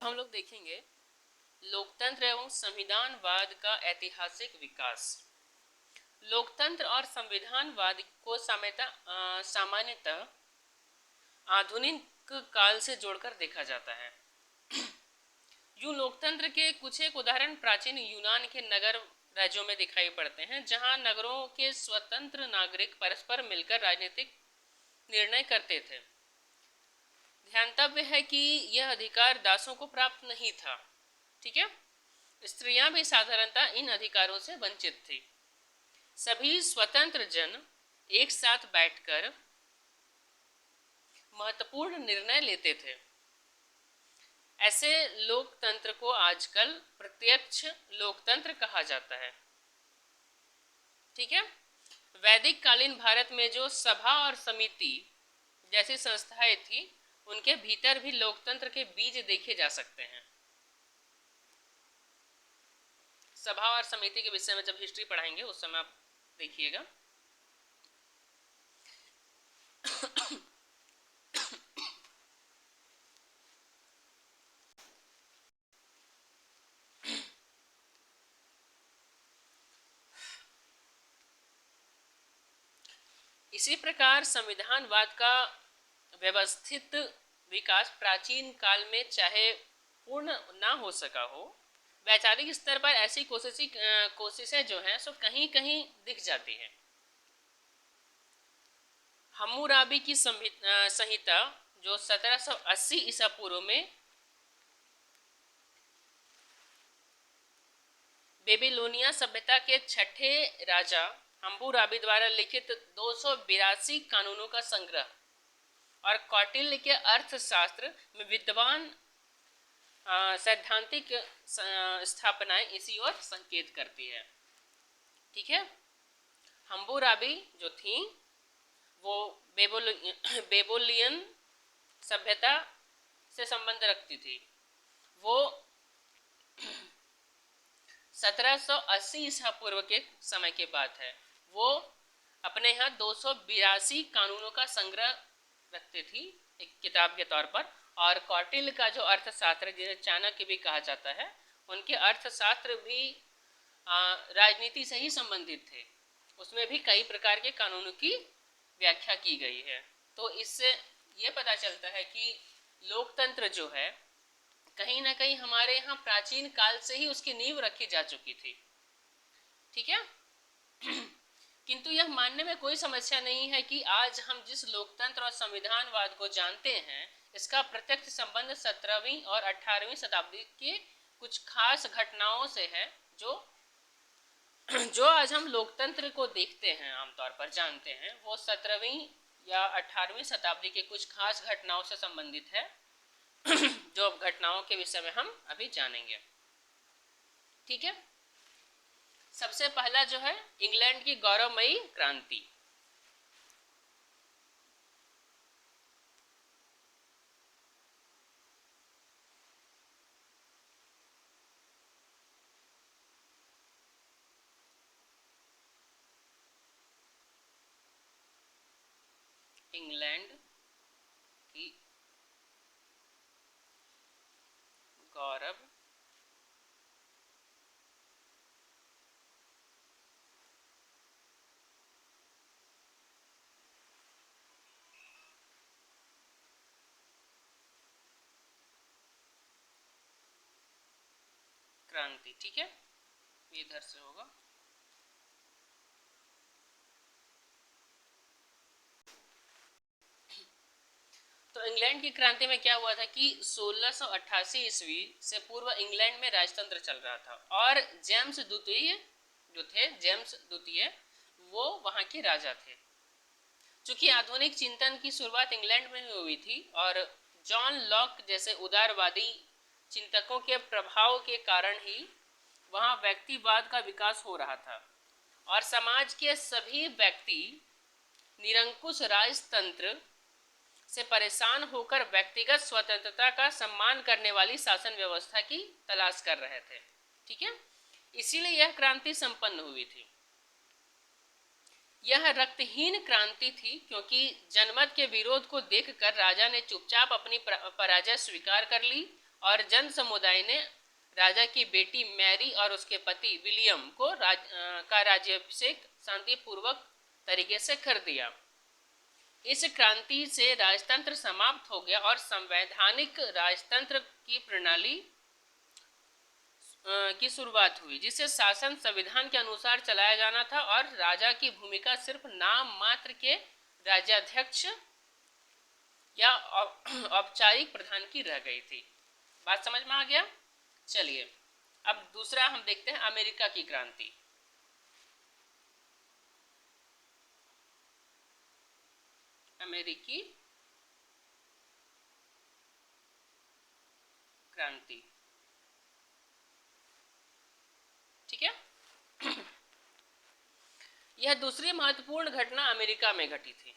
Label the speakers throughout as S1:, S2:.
S1: हम लोग देखेंगे लोकतंत्र एवं संविधानवाद का ऐतिहासिक विकास। लोकतंत्र और संविधानवाद को सामान्यतः आधुनिक काल से जोड़कर देखा जाता है। यूं लोकतंत्र के कुछ एक उदाहरण प्राचीन यूनान के नगर राज्यों में दिखाई पड़ते हैं, जहां नगरों के स्वतंत्र नागरिक परस्पर मिलकर राजनीतिक निर्णय करते थे। ध्यातव्य है कि यह अधिकार दासों को प्राप्त नहीं था। ठीक है, स्त्रियां भी साधारणतः इन अधिकारों से वंचित थी। सभी स्वतंत्र जन एक साथ बैठकर महत्वपूर्ण निर्णय लेते थे। ऐसे लोकतंत्र को आजकल प्रत्यक्ष लोकतंत्र कहा जाता है। ठीक है, वैदिक कालीन भारत में जो सभा और समिति जैसी संस्थाएं थी, उनके भीतर भी लोकतंत्र के बीज देखे जा सकते हैं। सभा और समिति के विषय में जब हिस्ट्री पढ़ाएंगे उस समय आप देखिएगा। इसी प्रकार संविधानवाद का व्यवस्थित विकास प्राचीन काल में चाहे पूर्ण ना हो सका हो, वैचारिक स्तर पर ऐसी कोशिशें जो हैं सो कहीं कहीं दिख जाती हैं। हम्मुराबी की संहिता जो 1780 ईसा पूर्व में बेबीलोनिया सभ्यता के छठे राजा हम्मुराबी द्वारा लिखित 282 कानूनों का संग्रह और कौटिल्य के अर्थशास्त्र में विद्वान सैद्धांतिक स्थापनाएं इसी ओर संकेत करती है। ठीक है, हम्मुराबी जो थी वो बेबोलियन सभ्यता से संबंध रखती थी। वो 1780 ईसा पूर्व के समय की बात है। वो अपने यहाँ 282 कानूनों का संग्रह रखती थी एक किताब के तौर पर, और कौटिल्य का जो अर्थशास्त्र जिसे चाणक्य भी कहा जाता है, उनके अर्थशास्त्र भी राजनीति से ही संबंधित थे। उसमें भी कई प्रकार के कानूनों की व्याख्या की गई है। तो इससे ये पता चलता है कि लोकतंत्र जो है कहीं ना कहीं हमारे यहाँ प्राचीन काल से ही उसकी नींव रखी जा चुकी थी। ठीक है, किंतु यह मानने में कोई समस्या नहीं है कि आज हम जिस लोकतंत्र और संविधानवाद को जानते हैं, इसका प्रत्यक्ष संबंध 17वीं और 18वीं शताब्दी के कुछ खास घटनाओं से है, जो आज हम लोकतंत्र को देखते हैं, आमतौर पर जानते हैं, वो 17वीं या 18वीं शताब्दी के कुछ खास घटनाओं से संबंधित है, जो घटनाओं के विषय में हम अभी जानेंगे। ठीक है, सबसे पहला जो है इंग्लैंड की गौरवमयी क्रांति। इंग्लैंड की गौरव क्रांति। ठीक है, ये इधर से होगा। तो इंग्लैंड की क्रांति में क्या हुआ था कि 1688 ईस्वी से पूर्व इंग्लैंड में राजतंत्र चल रहा था, और जेम्स द्वितीय वो वहां के राजा थे। चूंकि आधुनिक चिंतन की शुरुआत इंग्लैंड में ही हुई थी, और जॉन लॉक जैसे उदारवादी चिंतकों के प्रभाव के कारण ही वहां व्यक्तिवाद का विकास हो रहा था, और समाज के सभी व्यक्ति निरंकुश राजतंत्र से परेशान होकर व्यक्तिगत स्वतंत्रता का सम्मान करने वाली शासन व्यवस्था की तलाश कर रहे थे। ठीक है, इसीलिए यह क्रांति संपन्न हुई थी। यह रक्तहीन क्रांति थी, क्योंकि जनमत के विरोध को देखकर राजा ने चुपचाप अपनी पराजय स्वीकार कर ली और जन समुदाय ने राजा की बेटी मैरी और उसके पति विलियम को का राज्याभिषेक शांतिपूर्वक तरीके से कर दिया। इस क्रांति से राजतंत्र समाप्त हो गया और संवैधानिक राजतंत्र की प्रणाली की शुरुआत हुई, जिसे शासन संविधान के अनुसार चलाया जाना था और राजा की भूमिका सिर्फ नाम मात्र के राज्याध्यक्ष या औपचारिक प्रधान की रह गई थी। बात समझ में आ गया? चलिए अब दूसरा हम देखते हैं, अमेरिका की क्रांति। अमेरिकी क्रांति, ठीक है। यह दूसरी महत्वपूर्ण घटना अमेरिका में घटी थी।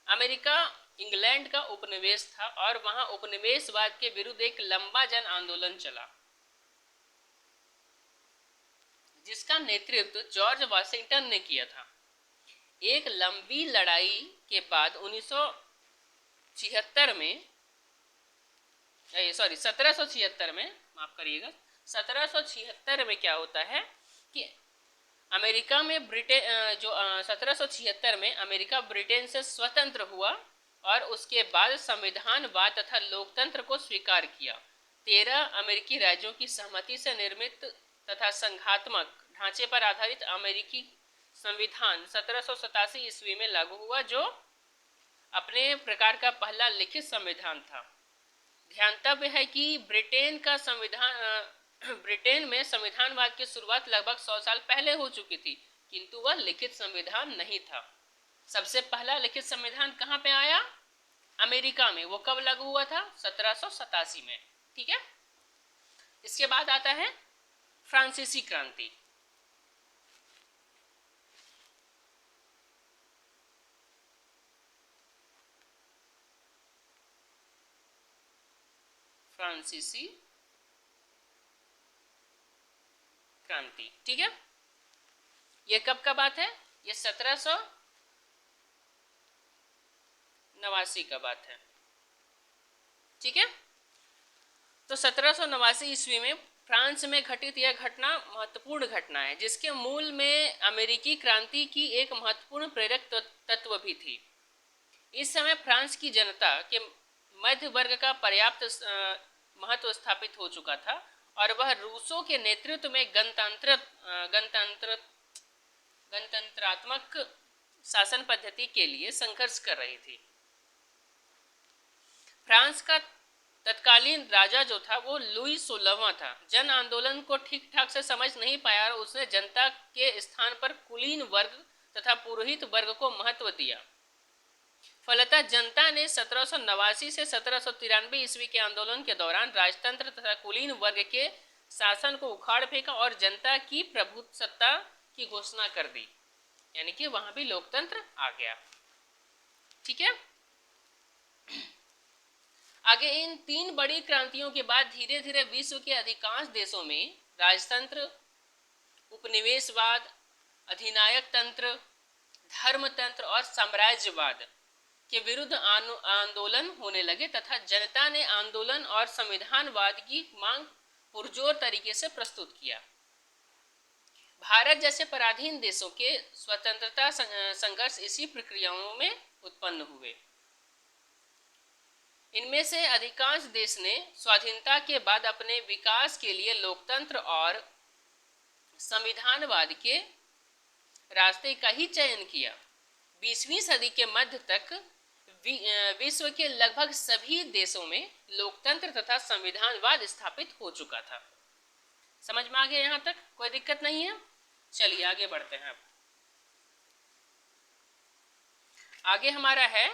S1: अमेरिका इंग्लैंड का उपनिवेश था और वहां उपनिवेशवाद के विरुद्ध एक लंबा जन आंदोलन चला, जिसका नेतृत्व जॉर्ज वाशिंगटन ने किया था। एक लंबी लड़ाई के बाद 1776 में, माफ करिएगा, 1776 में क्या होता है कि अमेरिका में 1776 में अमेरिका ब्रिटेन से स्वतंत्र हुआ और उसके बाद संविधानवाद तथा लोकतंत्र को स्वीकार किया। 13 अमेरिकी राज्यों की सहमति से निर्मित तथा संघात्मक ढांचे पर आधारित अमेरिकी संविधान 1787 ईस्वी में लागू हुआ, जो अपने प्रकार का पहला लिखित संविधान था। ध्यातव्य है कि ब्रिटेन में संविधानवाद की शुरुआत लगभग 100 साल पहले हो चुकी थी, किंतु वह लिखित संविधान नहीं था। सबसे पहला लिखित संविधान कहाँ पे आया? अमेरिका में। वो कब लागू हुआ था? 1787 में, ठीक है। इसके बाद आता है फ्रांसीसी क्रांति। फ्रांसीसी क्रांति, ठीक है। ये कब का बात है? ये 1789 का बात है, ठीक है। तो 1789 ईस्वी में फ्रांस में घटित यह घटना महत्वपूर्ण घटना है, जिसके मूल में अमेरिकी क्रांति की एक महत्वपूर्ण प्रेरक तत्व भी थी। इस समय फ्रांस की जनता के मध्य वर्ग का पर्याप्त महत्व स्थापित हो चुका था और वह रूसों के नेतृत्व में गणतंत्रात्मक शासन पद्धति के लिए संघर्ष कर रही थी। फ्रांस का तत्कालीन राजा जो था वो लुई 16वां था। जन आंदोलन को ठीक ठाक से समझ नहीं पाया और उसने जनता के स्थान पर कुलीन वर्ग तथा पुरोहित वर्ग को महत्व दिया। फलतः जनता ने 1789 से 1793 ईस्वी के आंदोलन के दौरान राजतंत्र तथा कुलीन वर्ग के शासन को उखाड़ फेंका और जनता की प्रभुसत्ता की घोषणा कर दी, यानी कि वहां भी लोकतंत्र आ गया, ठीक है। आगे इन तीन बड़ी क्रांतियों के बाद धीरे धीरे विश्व के अधिकांश देशों में राजतंत्र, उपनिवेशवाद, अधिनायक तंत्र, धर्मतंत्र और साम्राज्यवाद के विरुद्ध आंदोलन होने लगे तथा जनता ने आंदोलन और संविधानवाद की मांग पुरजोर तरीके से प्रस्तुत किया। भारत जैसे पराधीन देशों के स्वतंत्रता संघर्ष इसी प्रक्रियाओं में उत्पन्न हुए। इनमें से अधिकांश देश ने स्वाधीनता के बाद अपने विकास के लिए लोकतंत्र और संविधानवाद के रास्ते का ही चयन किया। 20वीं सदी के मध्य तक विश्व के लगभग सभी देशों में लोकतंत्र तथा संविधानवाद स्थापित हो चुका था। समझ में आ गया? यहाँ तक कोई दिक्कत नहीं है? चलिए आगे बढ़ते हैं। अब आगे हमारा है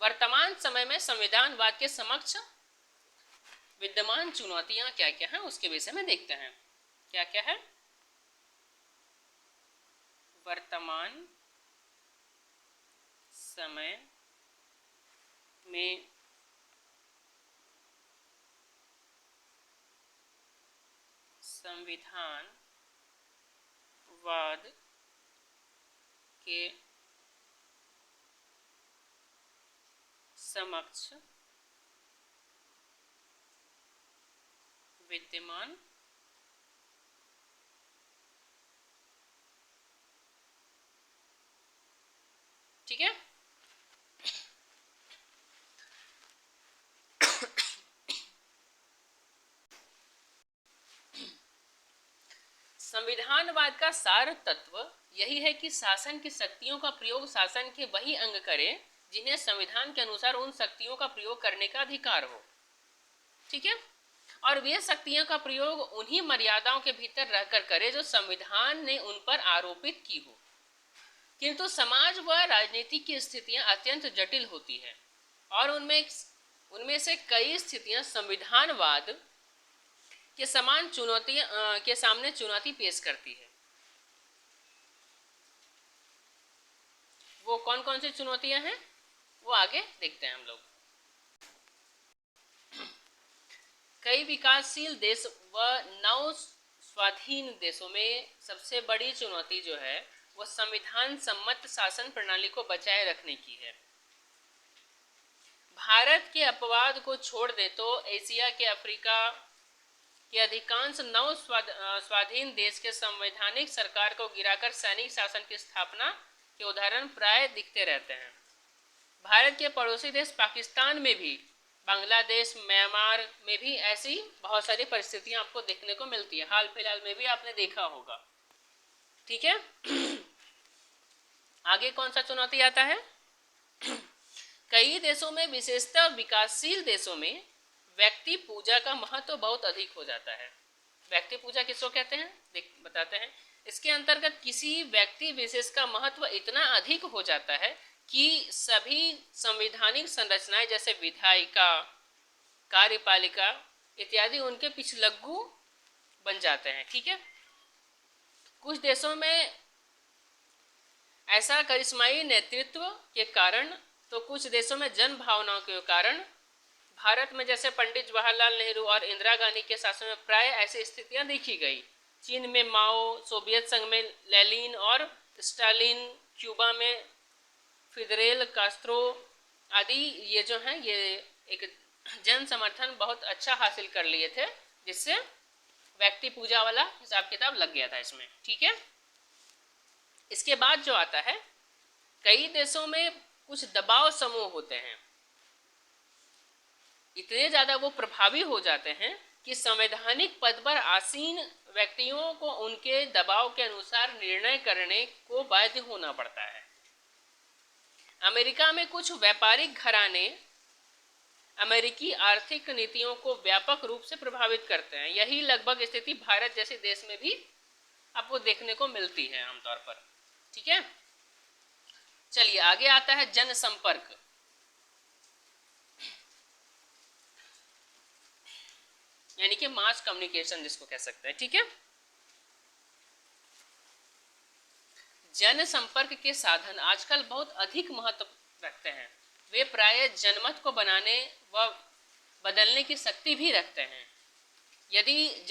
S1: वर्तमान समय में संविधानवाद के समक्ष विद्यमान चुनौतियां क्या क्या हैं, उसके विषय में देखते हैं। क्या क्या है? वर्तमान समय में संविधानवाद के समक्ष विद्यमान ठीक है। संविधानवाद का सार तत्व यही है कि शासन की शक्तियों का प्रयोग शासन के वही अंग करे जिन्हें संविधान के अनुसार उन शक्तियों का प्रयोग करने का अधिकार हो। ठीक है, और वे शक्तियों का प्रयोग उन्हीं मर्यादाओं के भीतर रहकर करे जो संविधान ने उन पर आरोपित की हो। किंतु समाज व राजनीति की स्थितियां अत्यंत जटिल होती हैं और उनमें से कई स्थितियां संविधानवाद के समान चुनौतियां के सामने चुनौती पेश करती है। वो कौन कौन सी चुनौतियां हैं वो आगे देखते हैं हम लोग। कई विकासशील देश व नव स्वाधीन देशों में सबसे बड़ी चुनौती जो है वो संविधान सम्मत शासन प्रणाली को बचाए रखने की है। भारत के अपवाद को छोड़ दे तो एशिया के अफ्रीका के अधिकांश नव स्वाधीन देश के संवैधानिक सरकार को गिराकर सैनिक शासन की स्थापना के उदाहरण प्राय दिखते रहते हैं। भारत के पड़ोसी देश पाकिस्तान में भी, बांग्लादेश, म्यांमार में भी ऐसी बहुत सारी परिस्थितियां आपको देखने को मिलती है। हाल फिलहाल में भी आपने देखा होगा। ठीक है, आगे कौन सा चुनौती आता है? कई देशों में, विशेषतः विकासशील देशों में, व्यक्ति पूजा का महत्व बहुत अधिक हो जाता है। व्यक्ति पूजा किसको कहते हैं बताते हैं। इसके अंतर्गत किसी व्यक्ति विशेष का महत्व इतना अधिक हो जाता है कि सभी संवैधानिक संरचनाएं जैसे विधायिका, कार्यपालिका इत्यादि उनके पिछलग्गू बन जाते हैं। ठीक है, कुछ देशों में ऐसा करिश्माई नेतृत्व के कारण तो कुछ देशों में जन भावनाओं के कारण, भारत में जैसे पंडित जवाहरलाल नेहरू और इंदिरा गांधी के शासन में प्राय ऐसी स्थितियां देखी गई। चीन में माओ, सोवियत संघ में लेनिन और स्टालिन, क्यूबा में फिदेल कास्त्रो आदि ये जो हैं ये एक जन समर्थन बहुत अच्छा हासिल कर लिए थे, जिससे व्यक्ति पूजा वाला हिसाब किताब लग गया था इसमें। ठीक है, इसके बाद जो आता है, कई देशों में कुछ दबाव समूह होते हैं, इतने ज़्यादा वो प्रभावी हो जाते हैं कि संवैधानिक पद पर आसीन व्यक्तियों को उनके दबाव के अनुसार निर्णय करने को बाध्य होना पड़ता है। अमेरिका में कुछ व्यापारिक घराने अमेरिकी आर्थिक नीतियों को व्यापक रूप से प्रभावित करते हैं। यही लगभग स्थिति भारत जैसे देश में भी आपको देखने को मिलती है आमतौर पर। ठीक है, चलिए आगे आता है जनसंपर्क। यानी कि मास कम्युनिकेशन जिसको कह सकते हैं। ठीक है, जनसंपर्क के साधन आजकल बहुत अधिक महत्व रखते हैं। वे प्राय जनमत को बनाने व बदलने की शक्ति भी रखते हैं। यदि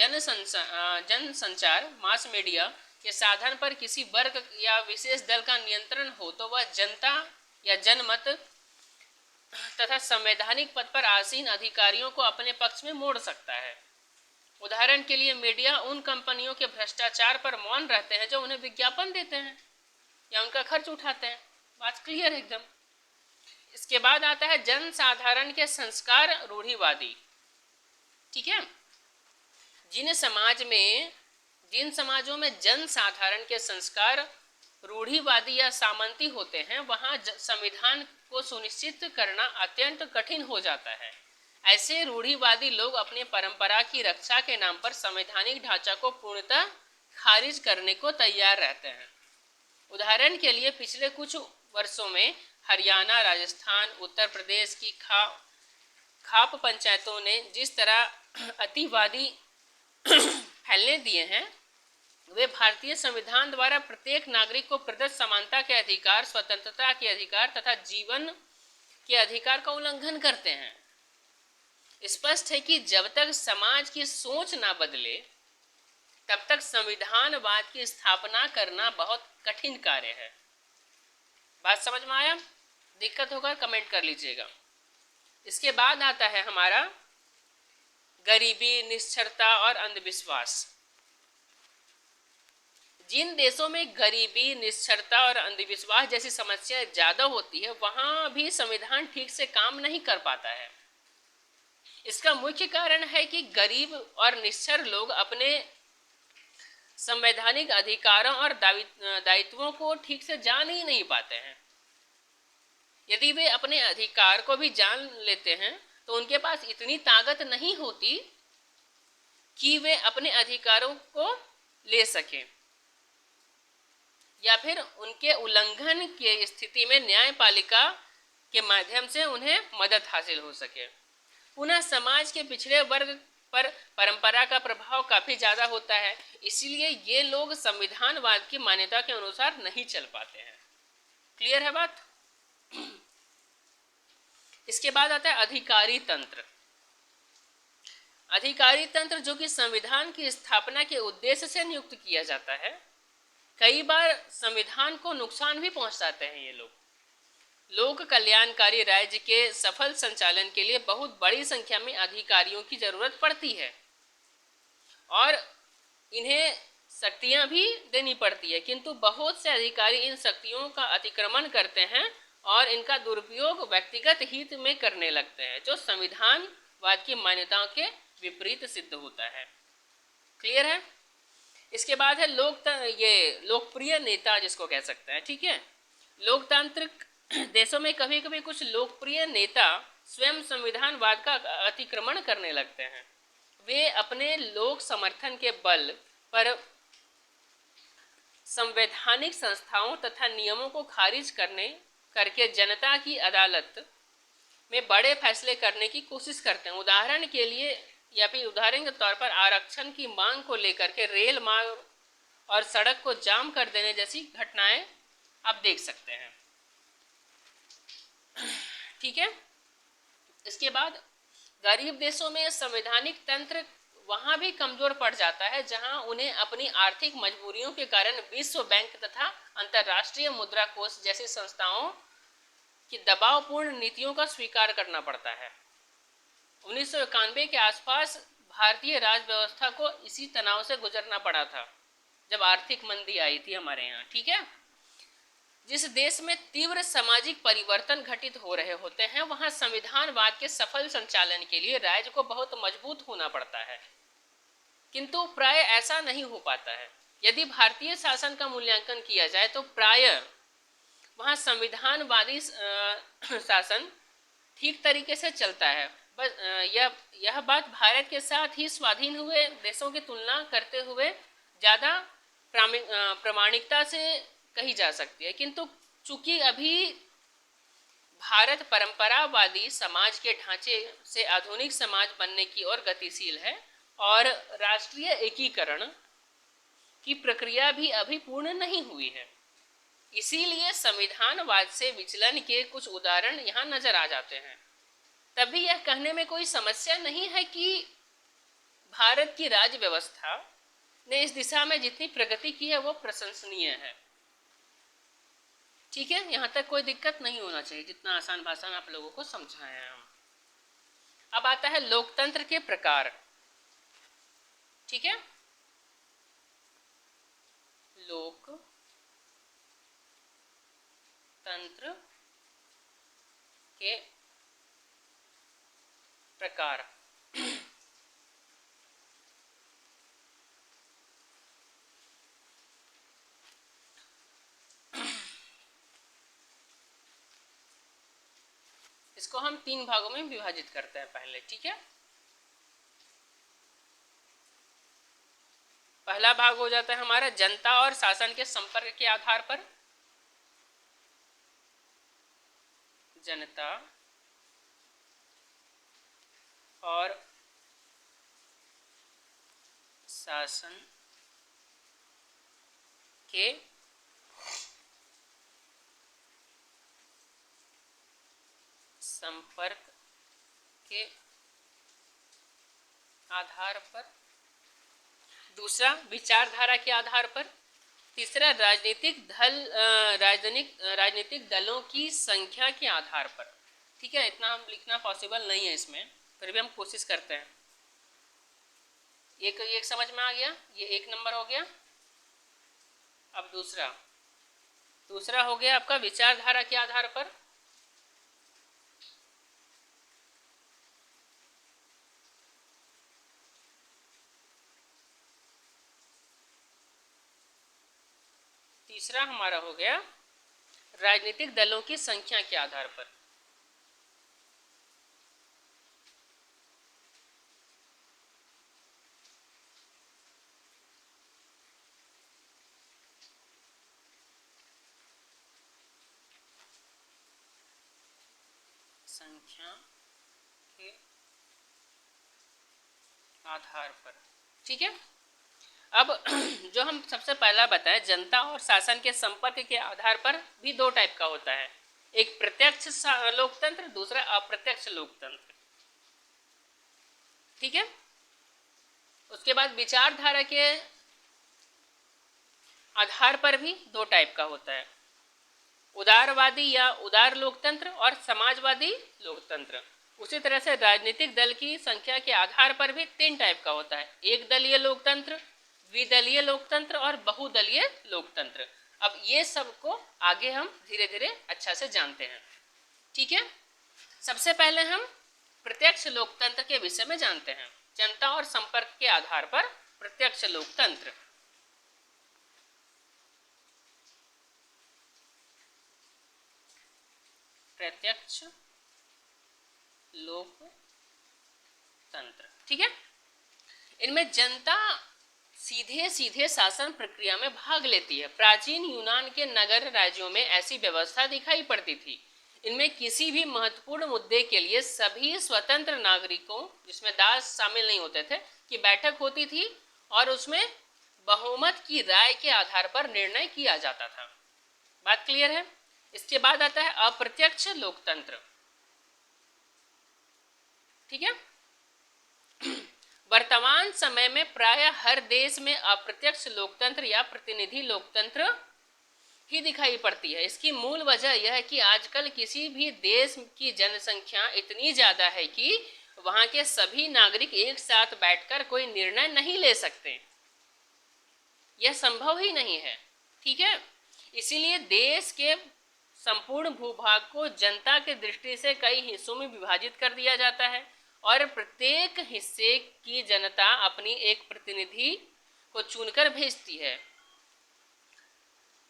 S1: जनसंचार मास मीडिया के साधन पर किसी वर्ग या विशेष दल का नियंत्रण हो तो वह जनता या जनमत तथा संवैधानिक पद पर आसीन अधिकारियों को अपने पक्ष में मोड़ सकता है। उदाहरण के लिए मीडिया उन कंपनियों के भ्रष्टाचार पर मौन रहते हैं जो उन्हें विज्ञापन देते हैं या उनका खर्च उठाते हैं। बात क्लियर है एकदम। इसके बाद आता है जन साधारण के संस्कार रूढ़िवादी। ठीक है, जिन समाजों में जन साधारण के संस्कार रूढ़िवादी या सामंती होते हैं वहां संविधान को सुनिश्चित करना अत्यंत कठिन हो जाता है। ऐसे रूढ़िवादी लोग अपनी परंपरा की रक्षा के नाम पर संवैधानिक ढांचा को पूर्णतः खारिज करने को तैयार रहते हैं। उदाहरण के लिए पिछले कुछ वर्षों में हरियाणा, राजस्थान, उत्तर प्रदेश की खाप पंचायतों ने जिस तरह अतिवादी फैलने दिए हैं, वे भारतीय संविधान द्वारा प्रत्येक नागरिक को प्रदत्त समानता के अधिकार, स्वतंत्रता के अधिकार तथा जीवन के अधिकार का उल्लंघन करते हैं। स्पष्ट है कि जब तक समाज की सोच ना बदले तब तक संविधानवाद की स्थापना करना बहुत कठिन कार्य है। बात समझ में आया? दिक्कत होगा कमेंट कर लीजिएगा। इसके बाद आता है हमारा गरीबी, निरक्षरता और अंधविश्वास। जिन देशों में गरीबी, निरक्षरता और अंधविश्वास जैसी समस्याएं ज़्यादा होती है वहाँ भी संविधान ठीक से काम नहीं कर पाता है। इसका मुख्य कारण है कि गरीब और निरक्षर लोग अपने संवैधानिक अधिकारों और दायित्वों को ठीक से जान ही नहीं पाते हैं। यदि वे अपने अधिकार को भी जान लेते हैं तो उनके पास इतनी ताकत नहीं होती कि वे अपने अधिकारों को ले सकें या फिर उनके उल्लंघन की स्थिति में न्यायपालिका के माध्यम से उन्हें मदद हासिल हो सके। पुनः समाज के पिछड़े वर्ग पर परंपरा का प्रभाव काफ़ी ज़्यादा होता है, इसलिए ये लोग संविधानवाद की मान्यता के अनुसार नहीं चल पाते हैं। क्लियर है बात? इसके बाद आता है अधिकारी तंत्र। अधिकारी तंत्र जो कि संविधान की स्थापना के उद्देश्य से नियुक्त किया जाता है, कई बार संविधान को नुकसान भी पहुंचाते हैं। ये लोक कल्याणकारी राज्य के सफल संचालन के लिए बहुत बड़ी संख्या में अधिकारियों की जरूरत पड़ती है और इन्हें शक्तियां भी देनी पड़ती है, किंतु बहुत से अधिकारी इन शक्तियों का अतिक्रमण करते हैं और इनका दुरुपयोग व्यक्तिगत हित में करने लगते हैं, जो संविधानवाद की मान्यताओं के विपरीत सिद्ध होता है। क्लियर है? इसके बाद है ये लोकप्रिय नेता जिसको कह सकते हैं। ठीक है, लोकतांत्रिक देशों में कभी कभी कुछ लोकप्रिय नेता स्वयं संविधानवाद का अतिक्रमण करने लगते हैं। वे अपने लोक समर्थन के बल पर संवैधानिक संस्थाओं तथा नियमों को खारिज करके जनता की अदालत में बड़े फैसले करने की कोशिश करते हैं। उदाहरण के लिए या फिर उदाहरण के तौर पर आरक्षण की मांग को लेकर के रेल मार्ग और सड़क को जाम कर देने जैसी घटनाएं आप देख सकते हैं। ठीक है, इसके बाद गरीब देशों में संवैधानिक तंत्र वहां भी कमजोर पड़ जाता है, जहां उन्हें अपनी आर्थिक मजबूरियों के कारण विश्व बैंक तथा अंतर्राष्ट्रीय मुद्रा कोष जैसी संस्थाओं की दबावपूर्ण नीतियों का स्वीकार करना पड़ता है। 1991 के आसपास भारतीय राज व्यवस्था को इसी तनाव से गुजरना पड़ा था जब आर्थिक मंदी आई थी हमारे यहाँ। ठीक है, जिस देश में तीव्र सामाजिक परिवर्तन घटित हो रहे होते हैं वहां संविधानवाद के सफल संचालन के लिए राज्य को बहुत मजबूत होना पड़ता है, किंतु प्राय ऐसा नहीं हो पाता है। यदि भारतीय शासन का मूल्यांकन किया जाए तो प्राय वहां संविधानवादी शासन ठीक तरीके से चलता है। बस यह बात भारत के साथ ही स्वाधीन हुए देशों की तुलना करते हुए ज़्यादा प्रामाणिकता से कही जा सकती है, किंतु चूंकि अभी भारत परंपरावादी समाज के ढांचे से आधुनिक समाज बनने की ओर गतिशील है और राष्ट्रीय एकीकरण की प्रक्रिया भी अभी पूर्ण नहीं हुई है, इसीलिए संविधानवाद से विचलन के कुछ उदाहरण यहाँ नजर आ जाते हैं। तभी यह कहने में कोई समस्या नहीं है कि भारत की राज्य व्यवस्था ने इस दिशा में जितनी प्रगति की है वो प्रशंसनीय है। ठीक है, यहाँ तक कोई दिक्कत नहीं होना चाहिए, जितना आसान भाषा में आप लोगों को समझाए हैं हम। अब आता है लोकतंत्र के प्रकार। ठीक है, लोकतंत्र के प्रकार। इसको हम 3 भागों में विभाजित करते हैं पहले। ठीक है, पहला भाग हो जाता है हमारा जनता और शासन के संपर्क के आधार पर। जनता और शासन के संपर्क के आधार पर। दूसरा विचारधारा के आधार पर। तीसरा राजनीतिक दलों की संख्या के आधार पर। ठीक है, इतना हम लिखना पॉसिबल नहीं है इसमें, फिर भी हम कोशिश करते हैं। एक समझ में आ गया, ये एक नंबर हो गया। अब दूसरा हो गया आपका विचारधारा के आधार पर। तीसरा हमारा हो गया राजनीतिक दलों की संख्या के आधार पर। संख्या के आधार पर, ठीक है। अब जो हम सबसे पहला बताएं, जनता और शासन के संपर्क के आधार पर भी दो टाइप का होता है, एक प्रत्यक्ष लोकतंत्र, दूसरा अप्रत्यक्ष लोकतंत्र, ठीक है। उसके बाद विचारधारा के आधार पर भी दो टाइप का होता है, उदारवादी या उदार लोकतंत्र और समाजवादी लोकतंत्र। उसी तरह से राजनीतिक दल की संख्या के आधार पर भी तीन टाइप का होता है, एक दलीय लोकतंत्र, द्विदलीय लोकतंत्र और बहुदलीय लोकतंत्र। अब ये सबको आगे हम धीरे धीरे अच्छा से जानते हैं, ठीक है। सबसे पहले हम प्रत्यक्ष लोकतंत्र के विषय में जानते हैं, जनता और संपर्क के आधार पर प्रत्यक्ष लोकतंत्र। प्रत्यक्ष लोकतंत्र, ठीक है। इनमें जनता सीधे सीधे शासन प्रक्रिया में भाग लेती है। प्राचीन यूनान के नगर राज्यों में ऐसी व्यवस्था दिखाई पड़ती थी। इनमें किसी भी महत्वपूर्ण मुद्दे के लिए सभी स्वतंत्र नागरिकों, जिसमें दास शामिल नहीं होते थे, की बैठक होती थी और उसमें बहुमत की राय के आधार पर निर्णय किया जाता था। बात क्लियर है। इसके बाद आता है अप्रत्यक्ष लोकतंत्र, ठीक है। वर्तमान समय में प्रायः हर देश में अप्रत्यक्ष लोकतंत्र या प्रतिनिधि लोकतंत्र ही दिखाई पड़ती है। इसकी मूल वजह यह है कि आजकल किसी भी देश की जनसंख्या इतनी ज़्यादा है कि वहाँ के सभी नागरिक एक साथ बैठकर कोई निर्णय नहीं ले सकते, यह संभव ही नहीं है, ठीक है। इसीलिए देश के संपूर्ण भूभाग को जनता के दृष्टि से कई हिस्सों में विभाजित कर दिया जाता है और प्रत्येक हिस्से की जनता अपनी एक प्रतिनिधि को चुनकर भेजती है।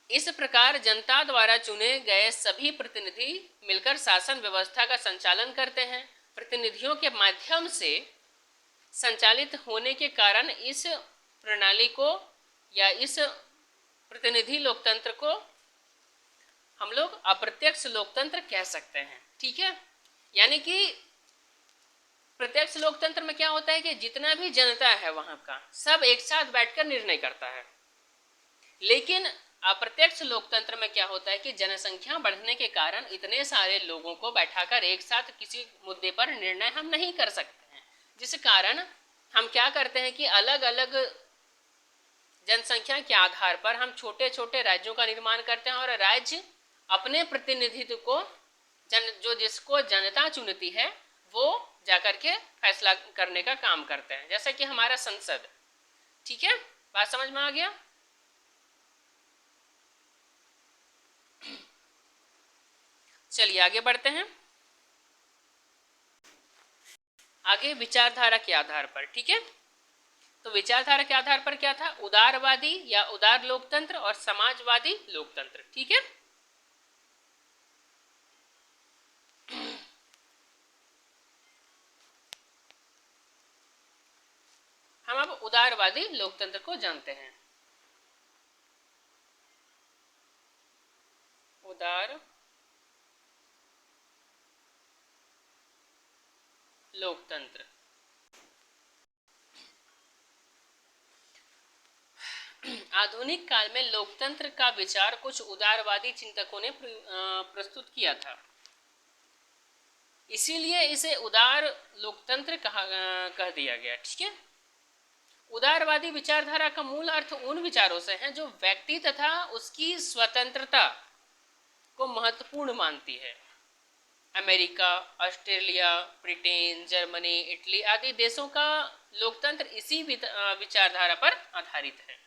S1: इस प्रकार जनता द्वारा चुने गए सभी प्रतिनिधि मिलकर शासन व्यवस्था का संचालन करते हैं। प्रतिनिधियों के माध्यम से संचालित होने के कारण इस प्रणाली को या इस प्रतिनिधि लोकतंत्र को हम लोग अप्रत्यक्ष लोकतंत्र कह सकते हैं, ठीक है। यानी कि प्रत्यक्ष लोकतंत्र में क्या होता है कि जितना भी जनता है वहां का सब एक साथ बैठकर निर्णय करता है, लेकिन अप्रत्यक्ष लोकतंत्र में क्या होता है कि जनसंख्या बढ़ने के कारण इतने सारे लोगों को बैठाकर एक साथ किसी मुद्दे पर निर्णय हम नहीं कर सकते हैं, जिस कारण हम क्या करते हैं कि अलग अलग जनसंख्या के आधार पर हम छोटे छोटे राज्यों का निर्माण करते हैं और राज्य अपने प्रतिनिधित्व को जो जिसको जनता चुनती है वो जाकर के फैसला करने का काम करते हैं, जैसे कि हमारा संसद, ठीक है। बात समझ में आ गया। चलिए आगे बढ़ते हैं। आगे विचारधारा के आधार पर, ठीक है। तो विचारधारा के आधार पर क्या था, उदारवादी या उदार लोकतंत्र और समाजवादी लोकतंत्र, ठीक है। हम अब उदारवादी लोकतंत्र को जानते हैं। उदार लोकतंत्र, आधुनिक काल में लोकतंत्र का विचार कुछ उदारवादी चिंतकों ने प्रस्तुत किया था, इसीलिए इसे उदार लोकतंत्र कह दिया गया, ठीक है। उदारवादी विचारधारा का मूल अर्थ उन विचारों से है जो व्यक्ति तथा उसकी स्वतंत्रता को महत्वपूर्ण मानती है। America, Australia, Britain, Germany, Italy आदि देशों का लोकतंत्र इसी विचारधारा पर आधारित है।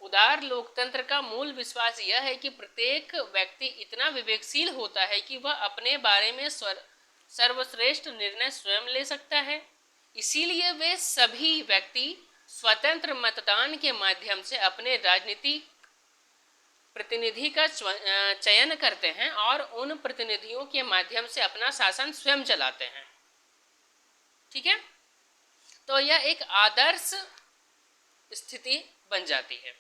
S1: उदार लोकतंत्र का मूल विश्वास यह है कि प्रत्येक व्यक्ति इतना विवेकशील होता है कि वह अपने बारे में सर्वश्रेष्ठ निर्णय स्वयं ले सकता है। इसीलिए वे सभी व्यक्ति स्वतंत्र मतदान के माध्यम से अपने राजनीतिक प्रतिनिधि का चयन करते हैं और उन प्रतिनिधियों के माध्यम से अपना शासन स्वयं चलाते हैं। ठीक है, तो यह एक आदर्श स्थिति बन जाती है।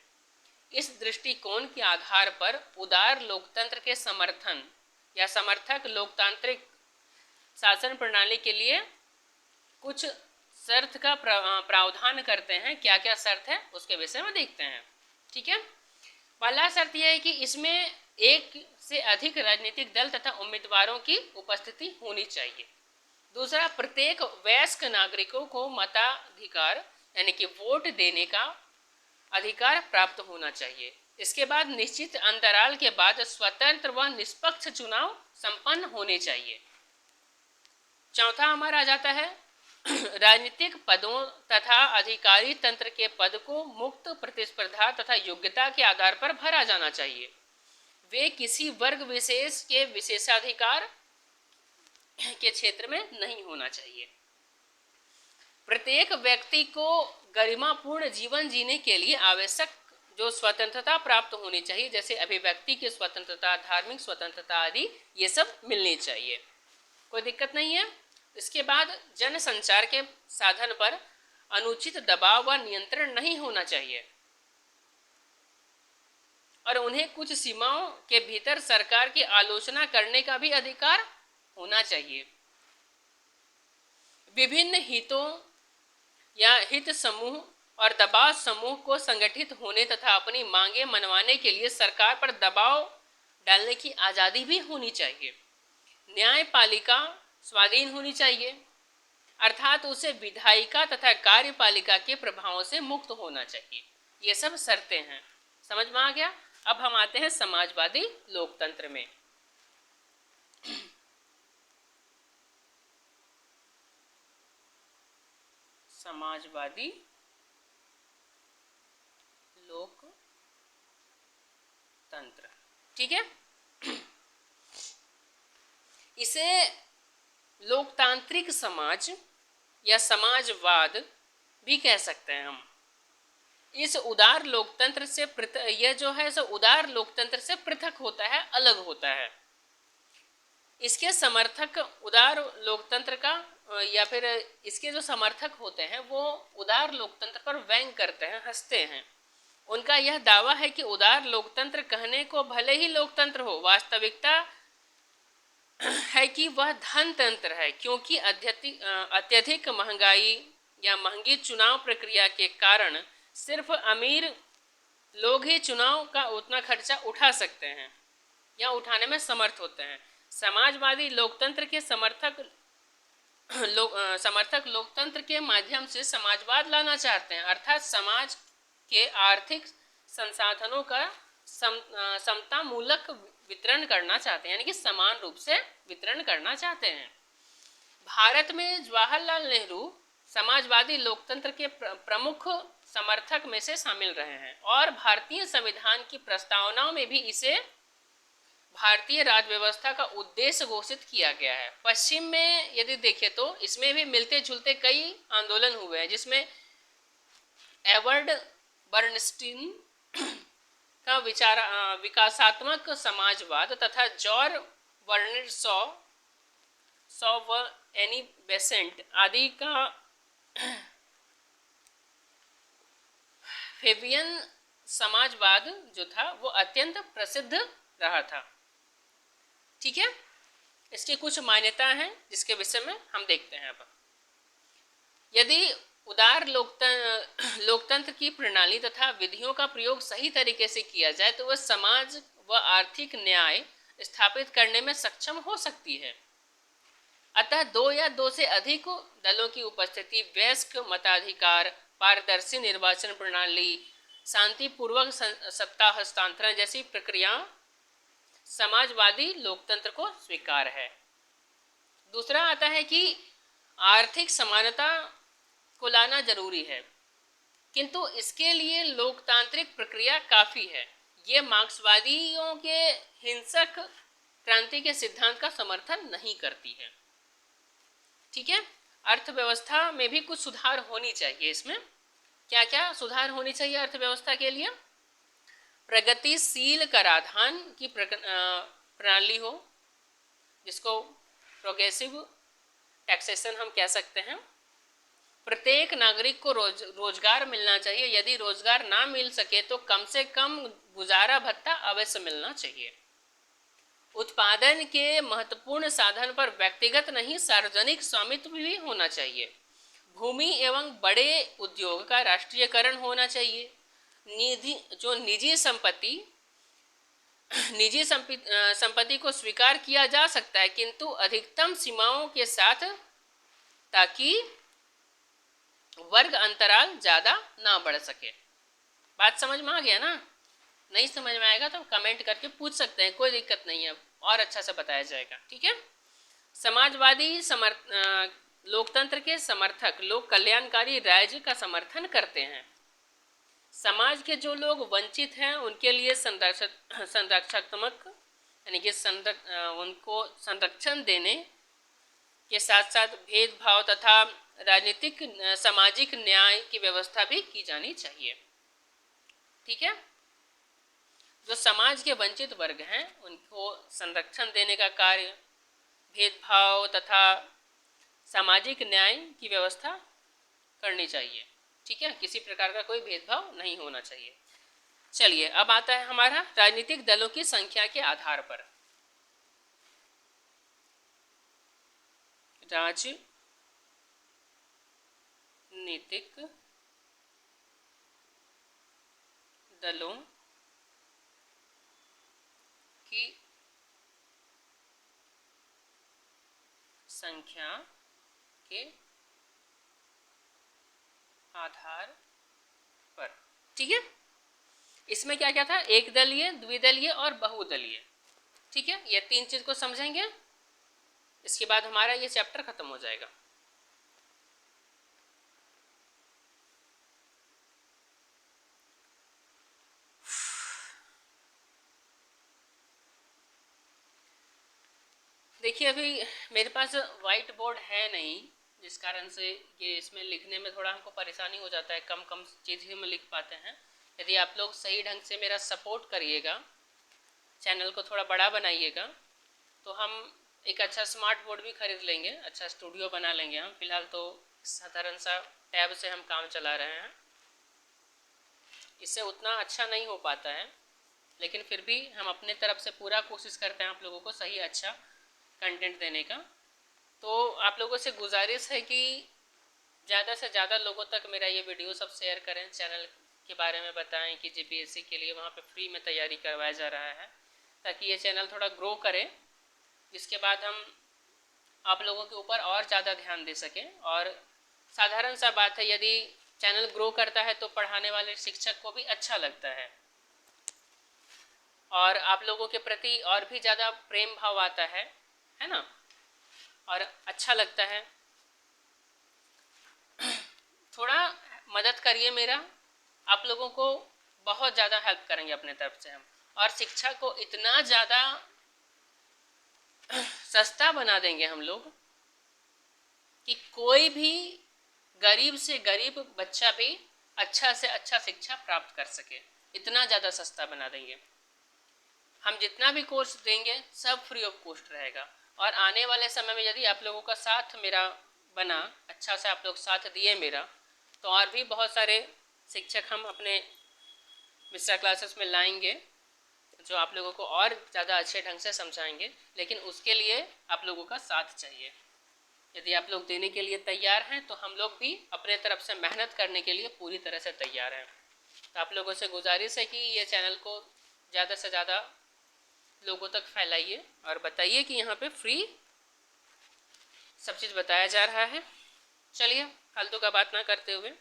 S1: इस दृष्टिकोण के आधार पर उदार लोकतंत्र के समर्थन या समर्थक लोकतांत्रिक शासन प्रणाली के लिए कुछ शर्त का प्रावधान करते हैं। क्या क्या शर्त है उसके विषय में देखते हैं। ठीक है, पहला शर्त यह है कि इसमें एक से अधिक राजनीतिक दल तथा उम्मीदवारों की उपस्थिति होनी चाहिए। दूसरा, प्रत्येक वयस्क नागरिकों को मताधिकार यानी कि वोट देने का अधिकार प्राप्त होना चाहिए। इसके बाद निश्चित अंतराल के बाद स्वतंत्र व निष्पक्ष चुनाव संपन्न होने चाहिए। चौथा हमारा आ जाता है राजनीतिक पदों तथा अधिकारी तंत्र के पद को मुक्त प्रतिस्पर्धा तथा योग्यता के आधार पर भरा जाना चाहिए। वे किसी वर्ग विशेष के विशेषाधिकार के क्षेत्र में नहीं होना चाहिए। प्रत्येक व्यक्ति को गरिमापूर्ण जीवन जीने के लिए आवश्यक जो स्वतंत्रता प्राप्त होनी चाहिए, जैसे अभिव्यक्ति की स्वतंत्रता, धार्मिक स्वतंत्रता आदि, ये सब मिलनी चाहिए, कोई दिक्कत नहीं है। इसके बाद जन संचार के साधन पर अनुचित दबाव व नियंत्रण नहीं होना चाहिए और उन्हें कुछ सीमाओं के भीतर सरकार की आलोचना करने का भी अधिकार होना चाहिए। विभिन्न हितों या हित समूह और दबाव समूह को संगठित होने तथा अपनी मांगे मनवाने के लिए सरकार पर दबाव डालने की आज़ादी भी होनी चाहिए। न्यायपालिका स्वाधीन होनी चाहिए, अर्थात उसे विधायिका तथा कार्यपालिका के प्रभावों से मुक्त होना चाहिए। ये सब शर्तें हैं, समझ में आ गया। अब हम आते हैं समाजवादी लोकतंत्र में। समाजवादी लोकतंत्र, ठीक है। इसे लोकतांत्रिक समाज या समाजवाद भी कह सकते हैं हम। इस उदार लोकतंत्र से यह जो है सो उदार लोकतंत्र से पृथक होता है, अलग होता है। इसके समर्थक उदार लोकतंत्र का या फिर इसके जो समर्थक होते हैं वो उदार लोकतंत्र पर व्यंग करते हैं, हंसते हैं। उनका यह दावा है कि उदार लोकतंत्र कहने को भले ही लोकतंत्र हो, वास्तविकता है कि वह धनतंत्र है, क्योंकि अत्यधिक महंगाई या महंगी चुनाव प्रक्रिया के कारण सिर्फ अमीर लोग ही चुनाव का उतना खर्चा उठा सकते हैं या उठाने में समर्थ होते हैं। समाजवादी लोकतंत्र के समर्थक लोकतंत्र के माध्यम से समाजवाद लाना चाहते हैं, अर्थात समाज के आर्थिक संसाधनों का समतामूलक वितरण करना चाहते हैं, यानी कि समान रूप से वितरण करना चाहते हैं। भारत में जवाहरलाल नेहरू समाजवादी लोकतंत्र के प्रमुख समर्थक में से शामिल रहे हैं और भारतीय संविधान की प्रस्तावनाओं में भी इसे भारतीय राज्य व्यवस्था का उद्देश्य घोषित किया गया है। पश्चिम में यदि देखें तो इसमें भी मिलते जुलते कई आंदोलन हुए हैं, जिसमें एडवर्ड बर्नस्टीन का विकासात्मक समाजवाद तथा जॉर्ज बर्नार्ड शॉ व एनी बेसेंट आदि का फेबियन समाजवाद जो था वो अत्यंत प्रसिद्ध रहा था। ठीक है, इसकी कुछ मान्यता हैं जिसके विषय में हम देखते हैं। अब यदि उदार लोकतंत्र की प्रणाली तथा विधियों का प्रयोग सही तरीके से किया जाए तो वह समाज व आर्थिक न्याय स्थापित करने में सक्षम हो सकती है। अतः दो या दो से अधिक दलों की उपस्थिति, वयस्क मताधिकार, पारदर्शी निर्वाचन प्रणाली, शांतिपूर्वक सत्ता हस्तांतरण जैसी प्रक्रिया समाजवादी लोकतंत्र को स्वीकार है। दूसरा आता है कि आर्थिक समानता को लाना जरूरी है, किंतु इसके लिए लोकतांत्रिक प्रक्रिया काफ़ी है। ये मार्क्सवादियों के हिंसक क्रांति के सिद्धांत का समर्थन नहीं करती है। ठीक है, अर्थव्यवस्था में भी कुछ सुधार होनी चाहिए। इसमें क्या क्या सुधार होनी चाहिए अर्थव्यवस्था के लिए? प्रगतिशील कराधान की प्रणाली हो, जिसको प्रोग्रेसिव टैक्सेशन हम कह सकते हैं। प्रत्येक नागरिक को रोजगार मिलना चाहिए, यदि रोजगार ना मिल सके तो कम से कम गुजारा भत्ता अवश्य मिलना चाहिए। उत्पादन के महत्वपूर्ण साधन पर व्यक्तिगत नहीं सार्वजनिक स्वामित्व भी होना चाहिए। भूमि एवं बड़े उद्योग का राष्ट्रीयकरण होना चाहिए। निजी संपत्ति को स्वीकार किया जा सकता है, किंतु अधिकतम सीमाओं के साथ, ताकि वर्ग अंतराल ज़्यादा ना बढ़ सके। बात समझ में आ गया ना? नहीं समझ में आएगा तो कमेंट करके पूछ सकते हैं, कोई दिक्कत नहीं है, और अच्छा से बताया जाएगा। ठीक है। समाजवादी लोकतंत्र के समर्थक लोग कल्याणकारी राज्य का समर्थन करते हैं। समाज के जो लोग वंचित हैं उनके लिए संरक्षणात्मक यानी कि उनको संरक्षण देने के साथ साथ भेदभाव तथा राजनीतिक सामाजिक न्याय की व्यवस्था भी की जानी चाहिए। ठीक है। जो समाज के वंचित वर्ग हैं उनको संरक्षण देने का कार्य, भेदभाव तथा सामाजिक न्याय की व्यवस्था करनी चाहिए। ठीक है, किसी प्रकार का कोई भेदभाव नहीं होना चाहिए। चलिए, अब आता है हमारा राजनीतिक दलों की संख्या के आधार पर। राजनीतिक दलों की संख्या के आधार पर। ठीक है, इसमें क्या क्या था? एक दलीय, द्विदलीय और बहुदलीय। ठीक है, ये तीन चीज को समझेंगे, इसके बाद हमारा ये चैप्टर खत्म हो जाएगा। देखिए, अभी मेरे पास वाइट बोर्ड है नहीं, जिस कारण से ये इसमें लिखने में थोड़ा हमको परेशानी हो जाता है, कम कम चीज़ ही हम लिख पाते हैं। यदि आप लोग सही ढंग से मेरा सपोर्ट करिएगा, चैनल को थोड़ा बड़ा बनाइएगा, तो हम एक अच्छा स्मार्ट बोर्ड भी खरीद लेंगे, अच्छा स्टूडियो बना लेंगे। हम फिलहाल तो साधारण सा टैब से हम काम चला रहे हैं, इससे उतना अच्छा नहीं हो पाता है, लेकिन फिर भी हम अपने तरफ से पूरा कोशिश करते हैं आप लोगों को सही अच्छा कंटेंट देने का। तो आप लोगों से गुजारिश है कि ज़्यादा से ज़्यादा लोगों तक मेरा ये वीडियो सब शेयर करें, चैनल के बारे में बताएं कि जीपीएससी के लिए वहाँ पे फ्री में तैयारी करवाया जा रहा है, ताकि ये चैनल थोड़ा ग्रो करे, जिसके बाद हम आप लोगों के ऊपर और ज़्यादा ध्यान दे सकें। और साधारण सा बात है, यदि चैनल ग्रो करता है तो पढ़ाने वाले शिक्षक को भी अच्छा लगता है और आप लोगों के प्रति और भी ज़्यादा प्रेम भाव आता है ना, और अच्छा लगता है। थोड़ा मदद करिए मेरा, आप लोगों को बहुत ज़्यादा हेल्प करेंगे अपने तरफ से हम, और शिक्षा को इतना ज़्यादा सस्ता बना देंगे हम लोग कि कोई भी गरीब से गरीब बच्चा भी अच्छा से अच्छा शिक्षा प्राप्त कर सके, इतना ज़्यादा सस्ता बना देंगे। हम जितना भी कोर्स देंगे सब फ्री ऑफ कॉस्ट रहेगा, और आने वाले समय में यदि आप लोगों का साथ मेरा बना, अच्छा से आप लोग साथ दिए मेरा, तो और भी बहुत सारे शिक्षक हम अपने मिश्रा क्लासेस में लाएंगे, जो आप लोगों को और ज़्यादा अच्छे ढंग से समझाएंगे। लेकिन उसके लिए आप लोगों का साथ चाहिए। यदि आप लोग देने के लिए तैयार हैं तो हम लोग भी अपने तरफ से मेहनत करने के लिए पूरी तरह से तैयार हैं। तो आप लोगों से गुजारिश है कि ये चैनल को ज़्यादा से ज़्यादा लोगों तक फैलाइए और बताइए कि यहाँ पे फ्री सब चीज़ बताया जा रहा है। चलिए, फालतू का बात ना करते हुए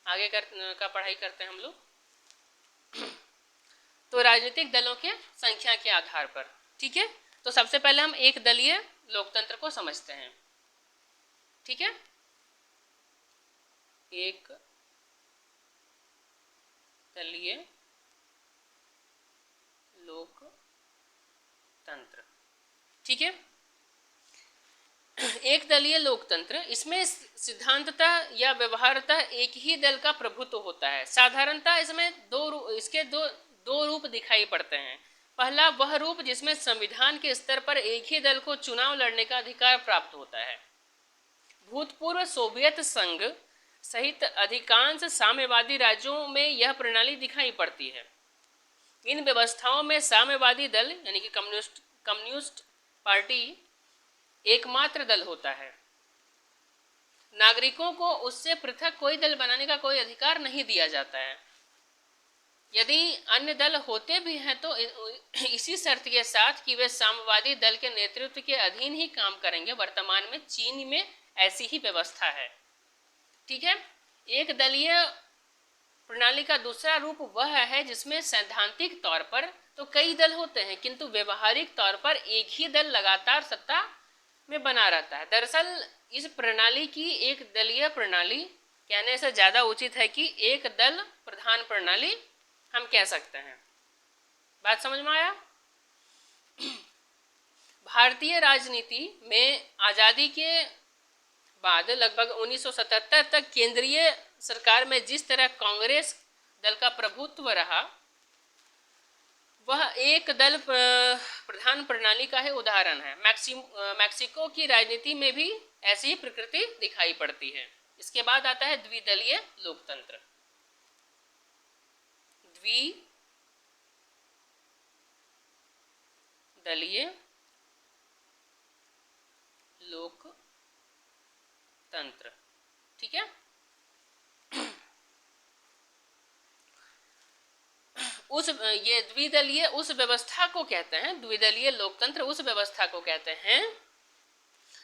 S1: आगे का पढ़ाई करते हैं हम लोग। तो राजनीतिक दलों के संख्या के आधार पर, ठीक है। तो सबसे पहले हम एक दलीय लोकतंत्र को समझते हैं। ठीक है, एक दलीय लोकतंत्र। ठीक है, एक दलीय लोकतंत्र, इसमें सिद्धांततः या व्यवहारतः एक ही दल का प्रभुत्व होता है। साधारणतः इसमें इसके दो रूप दिखाई पड़ते हैं। पहला वह रूप जिसमें संविधान के स्तर पर एक ही दल को चुनाव लड़ने का अधिकार प्राप्त होता है। भूतपूर्व सोवियत संघ सहित अधिकांश साम्यवादी राज्यों में यह प्रणाली दिखाई पड़ती है। इन व्यवस्थाओं में साम्यवादी दल यानी कि कम्युनिस्ट पार्टी एकमात्र दल होता है। नागरिकों को उससे पृथक कोई दल बनाने का कोई अधिकार नहीं दिया जाता है। यदि अन्य दल होते भी हैं तो इसी शर्त के साथ कि वे साम्यवादी दल के नेतृत्व के अधीन ही काम करेंगे। वर्तमान में चीन में ऐसी ही व्यवस्था है। ठीक है, एक दलीय प्रणाली का दूसरा रूप वह है जिसमें सैद्धांतिक तौर पर तो कई दल होते हैं, किंतु व्यवहारिक तौर पर एक ही दल लगातार सत्ता में बना रहता है। दरअसल इस प्रणाली की एक दलीय प्रणाली कहने से ज़्यादा उचित है कि एक दल प्रधान प्रणाली हम कह सकते हैं। बात समझ में आया? भारतीय राजनीति में आज़ादी के बाद लगभग 1977 तक केंद्रीय सरकार में जिस तरह कांग्रेस दल का प्रभुत्व रहा, वह एक दल प्रधान प्रणाली का ही उदाहरण है। मैक्सिको की राजनीति में भी ऐसी ही प्रकृति दिखाई पड़ती है। इसके बाद आता है द्विदलीय लोकतंत्र। द्विदलीय लोकतंत्र। ठीक है, ये द्विदलीय उस व्यवस्था को कहते हैं, द्विदलीय लोकतंत्र उस व्यवस्था को कहते हैं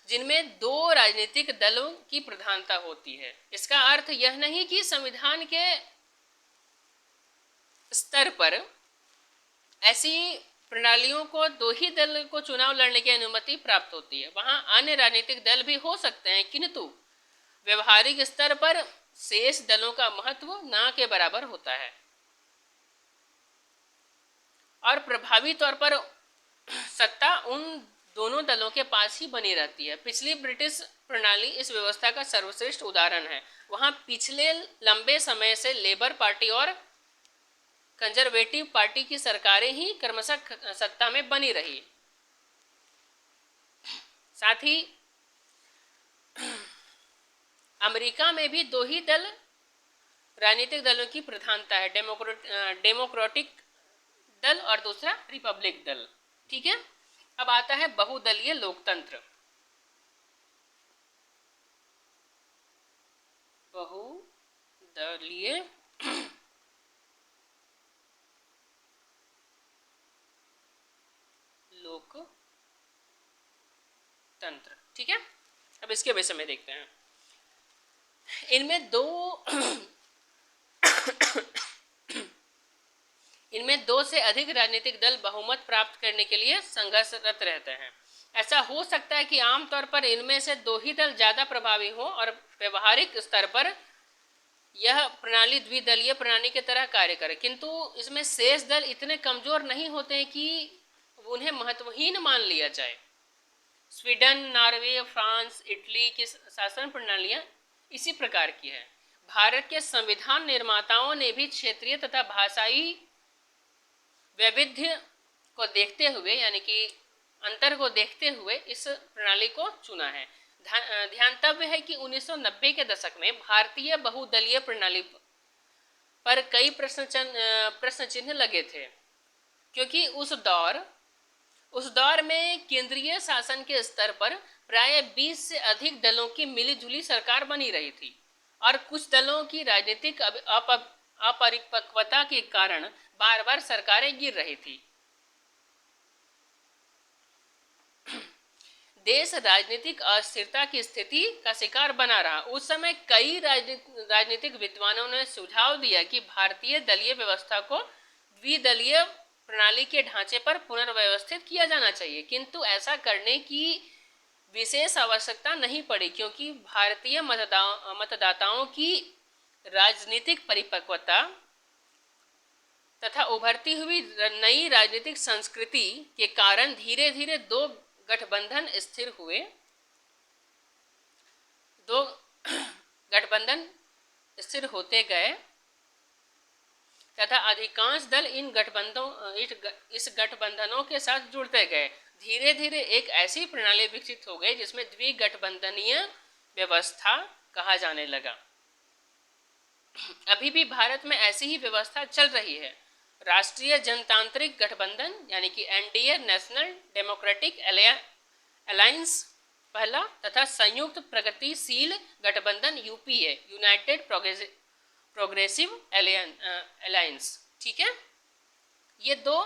S1: जिनमें दो राजनीतिक दलों की प्रधानता होती है। इसका अर्थ यह नहीं कि संविधान के स्तर पर ऐसी प्रणालियों को दो ही दल को चुनाव लड़ने की अनुमति प्राप्त होती है। वहां अन्य राजनीतिक दल भी हो सकते हैं, किंतु व्यवहारिक स्तर पर शेष दलों का महत्व न के बराबर होता है और प्रभावी तौर पर सत्ता उन दोनों दलों के पास ही बनी रहती है। पिछली ब्रिटिश प्रणाली इस व्यवस्था का सर्वश्रेष्ठ उदाहरण है। वहां पिछले लंबे समय से लेबर पार्टी और कंजर्वेटिव पार्टी की सरकारें ही क्रमशः सत्ता में बनी रही। साथ ही अमेरिका में भी दो ही दल राजनीतिक दलों की प्रधानता है, डेमोक्रेटिक दल और दूसरा रिपब्लिक दल। ठीक है, अब आता है बहुदलीय लोकतंत्र। बहुदलीय लोकतंत्र। ठीक है, अब इसके विषय में देखते हैं। इनमें दो से अधिक राजनीतिक दल बहुमत प्राप्त करने के लिए संघर्षरत रहते हैं। ऐसा हो सकता है कि आमतौर पर इनमें से दो ही दल ज़्यादा प्रभावी हो और व्यवहारिक स्तर पर यह प्रणाली द्विदलीय प्रणाली की तरह कार्य करे, किंतु इसमें शेष दल इतने कमजोर नहीं होते हैं कि उन्हें महत्वहीन मान लिया जाए। स्वीडन, नॉर्वे, फ्रांस, इटली की शासन प्रणालियाँ इसी प्रकार की है। भारत के संविधान निर्माताओं ने भी क्षेत्रीय तथा भाषाई वैविध्य को देखते हुए यानी कि अंतर को देखते हुए इस प्रणाली को चुना है। ध्यातव्य है कि 1990 के दशक में भारतीय बहुदलीय प्रणाली पर कई प्रश्न चिन्ह लगे थे, क्योंकि उस दौर में केंद्रीय शासन के स्तर पर प्राय 20 से अधिक दलों की मिलीजुली सरकार बनी रही थी और कुछ दलों की राजनीतिक अपरिपक्वता के कारण बार बार सरकारें गिर रही थी। देश राजनीतिक अस्थिरता की स्थिति का शिकार बना रहा। उस समय कई राजनीतिक विद्वानों ने सुझाव दिया कि भारतीय दलीय व्यवस्था को द्विदलीय प्रणाली के ढांचे पर पुनर्व्यवस्थित किया जाना चाहिए, किंतु ऐसा करने की विशेष आवश्यकता नहीं पड़ी, क्योंकि भारतीय मतदाताओं की राजनीतिक परिपक्वता तथा उभरती हुई नई राजनीतिक संस्कृति के कारण धीरे धीरे दो गठबंधन स्थिर हुए। दो गठबंधन स्थिर होते गए तथा अधिकांश दल इस गठबंधनों के साथ जुड़ते गए। धीरे धीरे एक ऐसी प्रणाली विकसित हो गई जिसमें द्विगठबंधनीय व्यवस्था कहा जाने लगा। अभी भी भारत में ऐसी ही व्यवस्था चल रही है। राष्ट्रीय जनतांत्रिक गठबंधन यानी कि एनडीए, नेशनल डेमोक्रेटिक अलायंस पहला, तथा संयुक्त प्रगतिशील गठबंधन यूपीए, यूनाइटेड प्रोग्रेसिव अलायंस। ठीक है, ये दो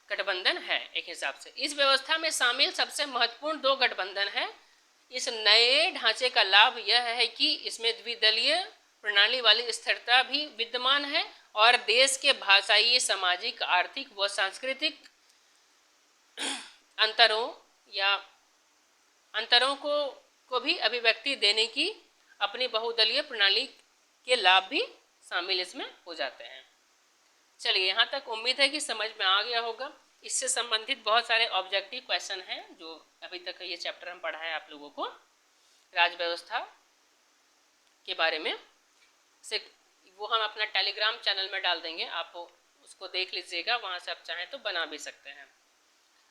S1: गठबंधन है एक हिसाब से। इस व्यवस्था में शामिल सबसे महत्वपूर्ण दो गठबंधन है। इस नए ढांचे का लाभ यह है कि इसमें द्विदलीय प्रणाली वाली स्थिरता भी विद्यमान है और देश के भाषाई, सामाजिक, आर्थिक व सांस्कृतिक अंतरों को भी अभिव्यक्ति देने की अपनी बहुदलीय प्रणाली के लाभ भी शामिल इसमें हो जाते हैं। चलिए, यहाँ तक उम्मीद है कि समझ में आ गया होगा। इससे संबंधित बहुत सारे ऑब्जेक्टिव क्वेश्चन हैं जो अभी तक ये चैप्टर हम पढ़ा है आप लोगों को राज्य व्यवस्था के बारे में से। वो हम अपना टेलीग्राम चैनल में डाल देंगे, आप उसको देख लीजिएगा, वहाँ से आप चाहें तो बना भी सकते हैं।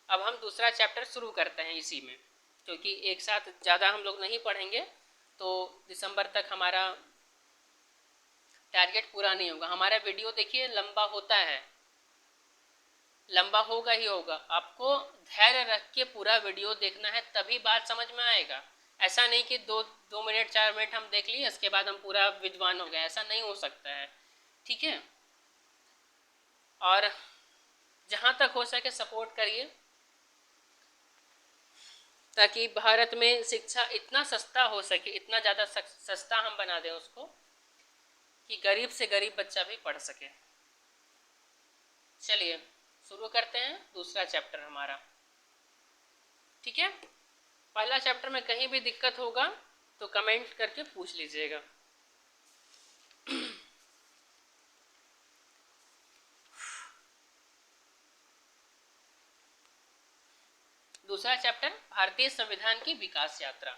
S1: अब हम दूसरा चैप्टर शुरू करते हैं इसी में, क्योंकि एक साथ ज़्यादा हम लोग नहीं पढ़ेंगे तो दिसंबर तक हमारा टारगेट पूरा नहीं होगा। हमारा वीडियो देखिए लंबा होता है, लंबा होगा ही होगा। आपको धैर्य रख के पूरा वीडियो देखना है, तभी बात समझ में आएगा। ऐसा नहीं कि दो मिनट 4 मिनट हम देख लिए, इसके बाद हम पूरा विद्वान हो गए, ऐसा नहीं हो सकता है। ठीक है, और जहाँ तक हो सके सपोर्ट करिए, ताकि भारत में शिक्षा इतना सस्ता हो सके, इतना ज़्यादा सस्ता हम बना दें उसको कि गरीब से गरीब बच्चा भी पढ़ सके। चलिए शुरू करते हैं दूसरा चैप्टर हमारा। ठीक है, पहला चैप्टर में कहीं भी दिक्कत होगा तो कमेंट करके पूछ लीजिएगा। दूसरा चैप्टर भारतीय संविधान की विकास यात्रा।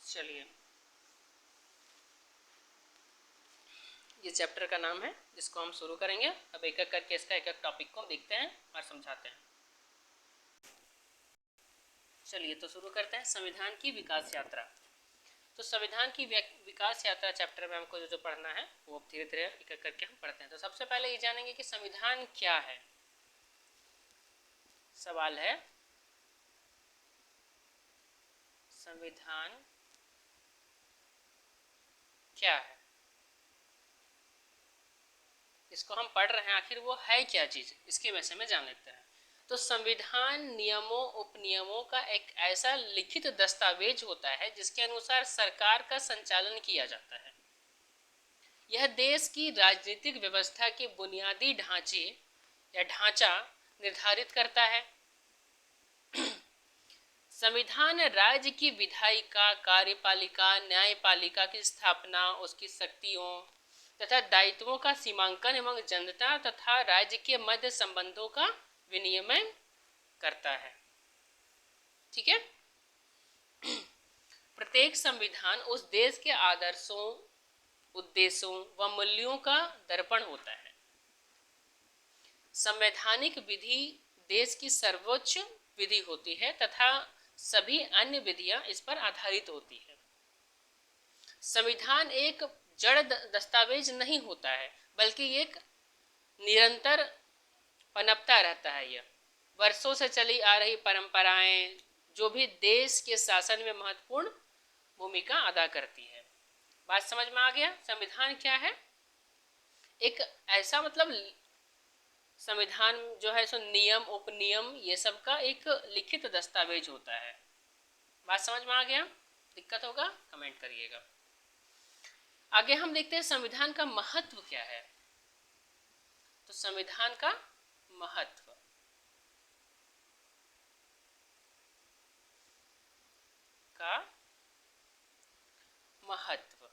S1: चलिए, ये चैप्टर का नाम है जिसको हम शुरू करेंगे। अब एक एक करके इसका एक एक टॉपिक को देखते हैं और समझाते हैं। चलिए तो शुरू करते हैं संविधान की विकास यात्रा। तो संविधान की विकास यात्रा चैप्टर में हमको जो पढ़ना है वो धीरे धीरे एक एक करके हम पढ़ते हैं। तो सबसे पहले ये जानेंगे कि संविधान क्या है। सवाल है, संविधान क्या है? इसको हम पढ़ रहे हैं, आखिर वो है क्या चीज़, इसके विषय में जान लेते हैं। तो संविधान नियमों उपनियमों का एक ऐसा लिखित दस्तावेज होता है जिसके अनुसार सरकार का संचालन किया जाता है। यह देश की राजनीतिक व्यवस्था के बुनियादी ढांचे या ढांचा निर्धारित करता है। संविधान राज्य की विधायिका, कार्यपालिका, न्यायपालिका की स्थापना, उसकी शक्तियों तथा दायित्वों का सीमांकन एवं जनता तथा राज्य के मध्य संबंधों का विनियमन करता है। ठीक है, प्रत्येक संविधान उस देश के आदर्शों, उद्देश्यों व मूल्यों का दर्पण होता है। संवैधानिक विधि देश की सर्वोच्च विधि होती है तथा सभी अन्य विधियां इस पर आधारित होती है। संविधान एक जड़ दस्तावेज नहीं होता है, बल्कि एक निरंतर पनपता रहता है। यह वर्षों से चली आ रही परंपराएं जो भी देश के शासन में महत्वपूर्ण भूमिका अदा करती है। बात समझ में आ गया? संविधान क्या है? एक ऐसा संविधान जो है सो नियम उपनियम ये सब का एक लिखित दस्तावेज होता है। बात समझ में आ गया? दिक्कत होगा कमेंट करिएगा। आगे हम देखते हैं संविधान का महत्व क्या है। तो संविधान का महत्व, का महत्व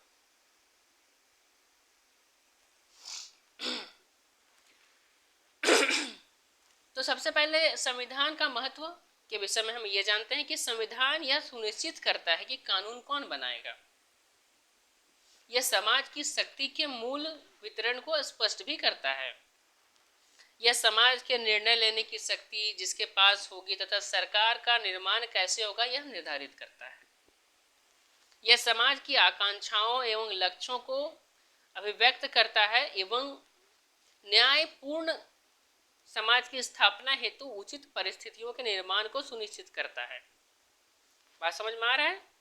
S1: तो सबसे पहले संविधान का महत्व के विषय में हम ये जानते हैं कि संविधान यह सुनिश्चित करता है कि कानून कौन बनाएगा। यह समाज की शक्ति के मूल वितरण को स्पष्ट भी करता है। यह समाज के निर्णय लेने की शक्ति जिसके पास होगी तथा सरकार का निर्माण कैसे होगा यह निर्धारित करता है। यह समाज की आकांक्षाओं एवं लक्ष्यों को अभिव्यक्त करता है एवं न्यायपूर्ण समाज की स्थापना हेतु उचित परिस्थितियों के निर्माण को सुनिश्चित करता है। बात समझ में आ रहा है?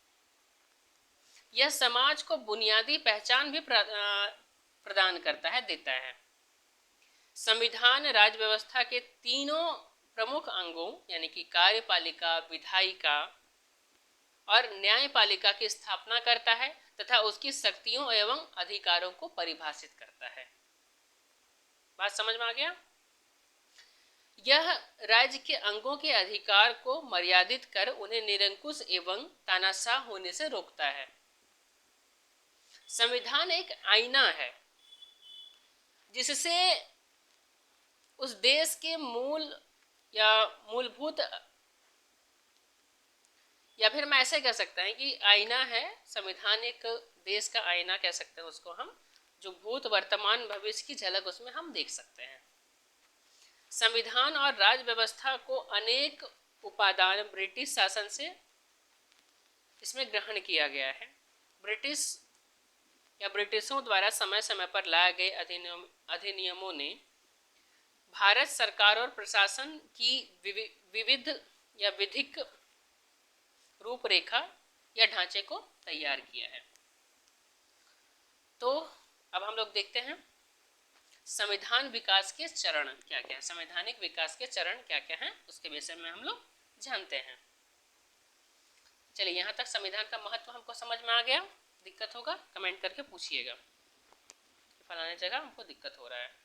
S1: यह समाज को बुनियादी पहचान भी प्रदान करता है, देता है। संविधान राज्य व्यवस्था के तीनों प्रमुख अंगों यानी कि कार्यपालिका, विधायिका और न्यायपालिका की स्थापना करता है तथा उसकी शक्तियों एवं अधिकारों को परिभाषित करता है। बात समझ में आ गया? यह राज्य के अंगों के अधिकार को मर्यादित कर उन्हें निरंकुश एवं तानाशाह होने से रोकता है। संविधान एक आईना है जिससे उस देश के मूल या मूलभूत, या फिर मैं ऐसे कह सकता है कि आईना है, संविधान एक देश का आईना कह सकते हैं उसको हम, जो भूत वर्तमान भविष्य की झलक उसमें हम देख सकते हैं। संविधान और राज्य व्यवस्था को अनेक उपादान ब्रिटिश शासन से इसमें ग्रहण किया गया है। ब्रिटिश या ब्रिटिशों द्वारा समय समय पर लाए गए अधिनियमों ने भारत सरकार और प्रशासन की विविध या विधिक रूपरेखा या ढांचे को तैयार किया है। तो अब हम लोग देखते हैं संविधान विकास के चरण क्या क्या है, संवैधानिक विकास के चरण क्या क्या हैं उसके विषय में हम लोग जानते हैं। चलिए यहाँ तक संविधान का महत्व हमको समझ में आ गया। दिक्कत होगा कमेंट करके पूछिएगा, फलाने जगह हमको दिक्कत हो रहा है।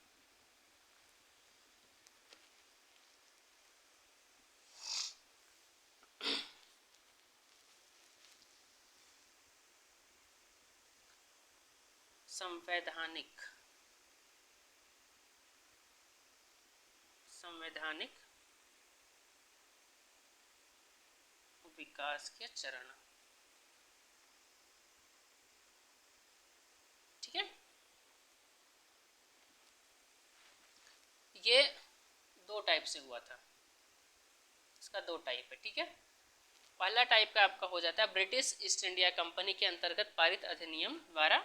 S1: संवैधानिक विकास के चरण, ठीक है। ये दो टाइप से हुआ था, इसका दो टाइप है, ठीक है। पहला टाइप का आपका हो जाता है ब्रिटिश ईस्ट इंडिया कंपनी के अंतर्गत पारित अधिनियम द्वारा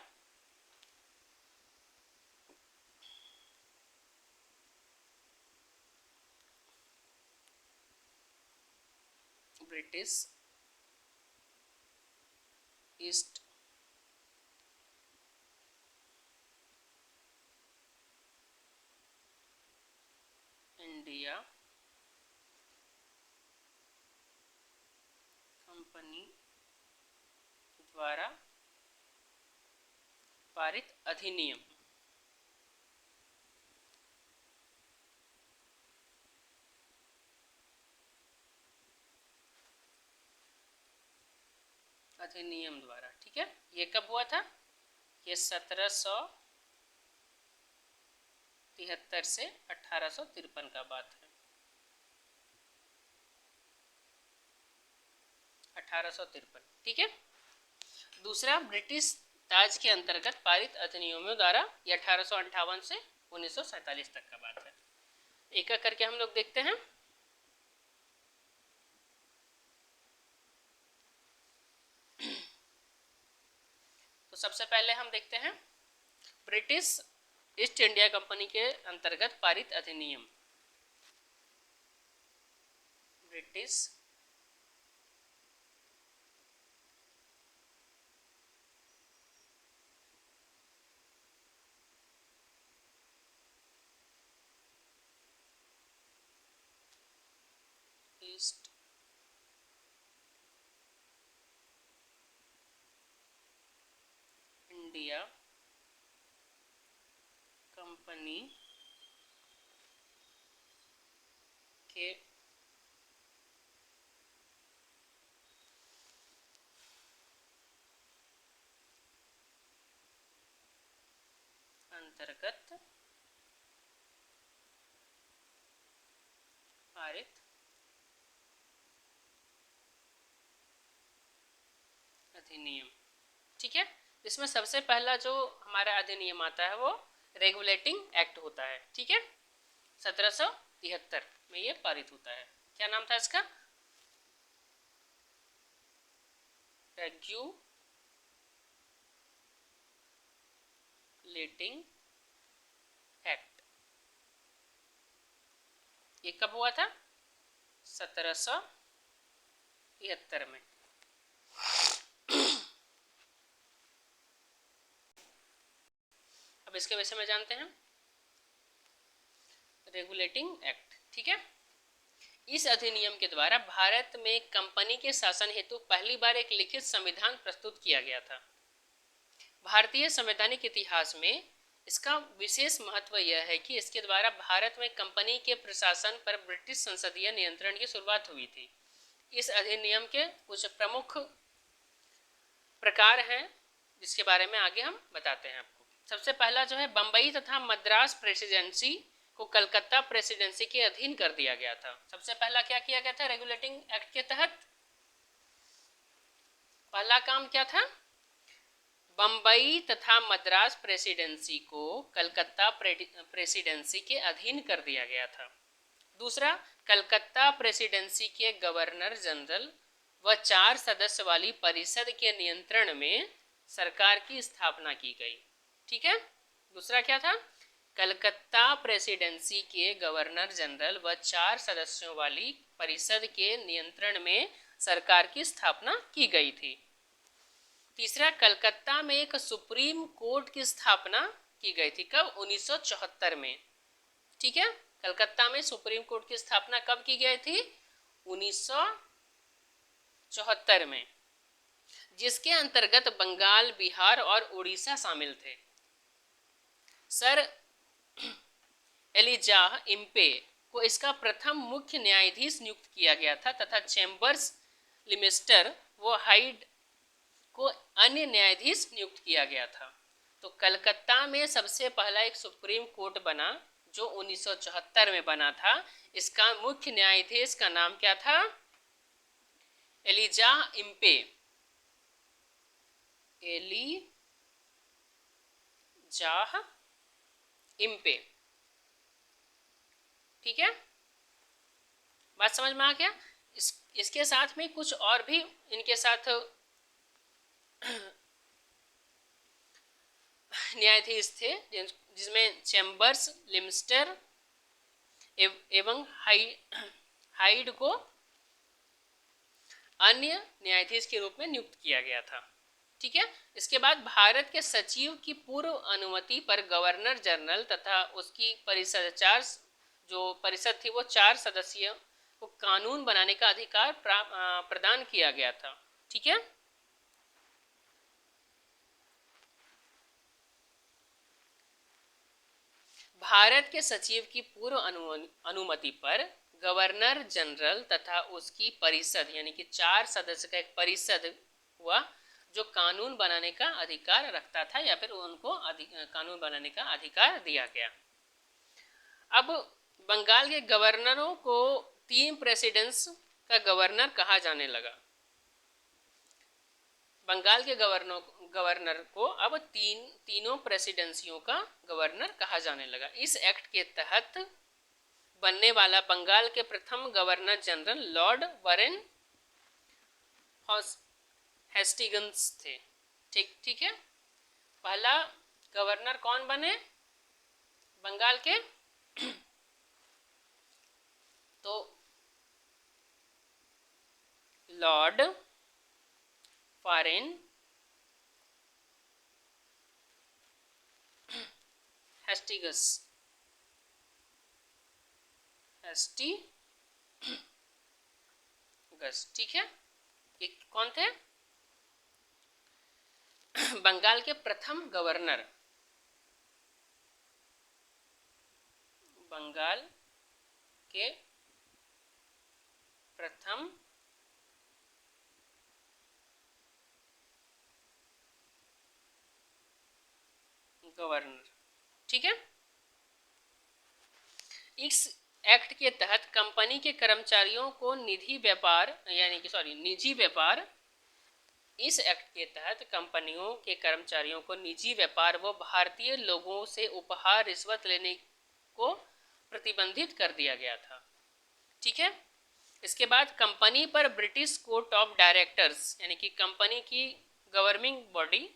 S1: ब्रिटिश ईस्ट इंडिया कंपनी द्वारा पारित अधिनियम द्वारा, ठीक है। ये कब हुआ था? ये 1773 से 1853 का बात है। 1853, ठीक है। दूसरा ब्रिटिश ताज के अंतर्गत पारित अधिनियमों द्वारा ये 1858 से 1947 तक का बात है। एक एक करके हम लोग देखते हैं। तो सबसे पहले हम देखते हैं ब्रिटिश ईस्ट इंडिया कंपनी के अंतर्गत पारित अधिनियम। ब्रिटिश ईस्ट इंडिया कंपनी के अंतर्गत पारित अधिनियम। ठीक है, इसमें सबसे पहला जो हमारा अधिनियम आता है वो रेगुलेटिंग एक्ट होता है। ठीक है, 1773 में ये पारित होता है। क्या नाम था इसका? Regulating act. ये कब हुआ था? 1773 में। अब इसके विषय में जानते हैं, रेगुलेटिंग एक्ट। ठीक है, इस अधिनियम के द्वारा भारत में कंपनी के शासन हेतु पहली बार एक लिखित संविधान प्रस्तुत किया गया था। भारतीय संवैधानिक इतिहास में इसका विशेष महत्व यह है कि इसके द्वारा भारत में कंपनी के प्रशासन पर ब्रिटिश संसदीय नियंत्रण की शुरुआत हुई थी। इस अधिनियम के कुछ प्रमुख प्रकार हैं जिसके बारे में आगे हम बताते हैं आपको। सबसे पहला जो है, बंबई तथा मद्रास प्रेसिडेंसी को कलकत्ता प्रेसिडेंसी के अधीन कर दिया गया था। सबसे पहला क्या किया गया था रेगुलेटिंग एक्ट के तहत? पहला काम क्या था? बंबई तथा मद्रास प्रेसिडेंसी को कलकत्ता प्रेसिडेंसी के अधीन कर दिया गया था। दूसरा, कलकत्ता प्रेसिडेंसी के गवर्नर जनरल व 4 सदस्य वाली परिषद के नियंत्रण में सरकार की स्थापना की गई। ठीक है, दूसरा क्या था? कलकत्ता प्रेसिडेंसी के गवर्नर जनरल व 4 सदस्यों वाली परिषद के नियंत्रण में सरकार की स्थापना की गई थी। तीसरा, कलकत्ता में एक सुप्रीम कोर्ट की स्थापना की गई थी। कब? 1974 में। ठीक है, कलकत्ता में सुप्रीम कोर्ट की स्थापना कब की गई थी? 1974 में, जिसके अंतर्गत बंगाल, बिहार और उड़ीसा शामिल थे। सर एलिजाह इम्पे को इसका प्रथम मुख्य न्यायाधीश नियुक्त किया गया था तथा चैम्बर्स, लिमिस्टर व हाइड को अन्य न्यायाधीश नियुक्त किया गया था। तो कलकत्ता में सबसे पहला एक सुप्रीम कोर्ट बना जो 1974 में बना था। इसका मुख्य न्यायाधीश का नाम क्या था? Elijah Impey. Elijah Impey. ठीक है, बात समझ में आ गया? इसके साथ में कुछ और भी इनके साथ न्यायाधीश थे जिसमें चैम्बर्स, लिमिस्टर एवं हाइड को अन्य न्यायाधीश के रूप में नियुक्त किया गया था। ठीक है, इसके बाद भारत के सचिव की पूर्व अनुमति पर गवर्नर जनरल तथा उसकी परिषद जो परिषद थी वो 4 सदस्यों को कानून बनाने का अधिकार प्रदान किया गया था। ठीक है, भारत के सचिव की पूर्व अनुमति पर गवर्नर जनरल तथा उसकी परिषद यानी कि 4 सदस्य का एक परिषद हुआ जो कानून बनाने का अधिकार रखता था या फिर उनको कानून बनाने का अधिकार दिया गया। अब बंगाल के गवर्नरों को 3 प्रेसिडेंट्स का गवर्नर कहा जाने लगा। बंगाल के गवर्नर को अब तीनों प्रेसिडेंसियों का गवर्नर कहा जाने लगा। इस एक्ट के तहत बनने वाला बंगाल के प्रथम governor general Lord Warren Hastings थे। ठीक है, पहला गवर्नर कौन बने बंगाल के? तो लॉर्ड वारेन हेस्टिंग्स अगस्त, ठीक है। ये कौन थे? बंगाल के प्रथम गवर्नर, बंगाल के प्रथम गवर्नर, ठीक है। इस एक्ट के तहत कंपनी के कर्मचारियों को निजी व्यापार इस एक्ट के तहत कंपनियों के कर्मचारियों को निजी व्यापार व भारतीय लोगों से उपहार रिश्वत लेने को प्रतिबंधित कर दिया गया था, ठीक है। इसके बाद कंपनी पर ब्रिटिश कोर्ट ऑफ डायरेक्टर्स यानी कि कंपनी की गवर्निंग बॉडी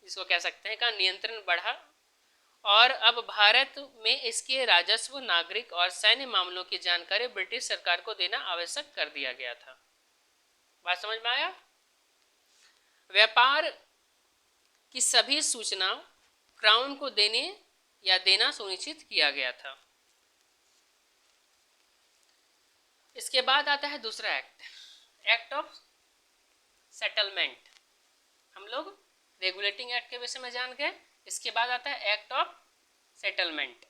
S1: इसको कह सकते हैं का नियंत्रण बढ़ा और अब भारत में इसके राजस्व, नागरिक और सैन्य मामलों की जानकारी ब्रिटिश सरकार को देना आवश्यक कर दिया गया था। बात समझ में आया? व्यापार की सभी सूचना क्राउन को देना सुनिश्चित किया गया था। इसके बाद आता है दूसरा एक्ट, एक्ट ऑफ सेटलमेंट। हम लोग रेगुलेटिंग एक्ट के विषय में जान गए। इसके बाद आता है act of settlement,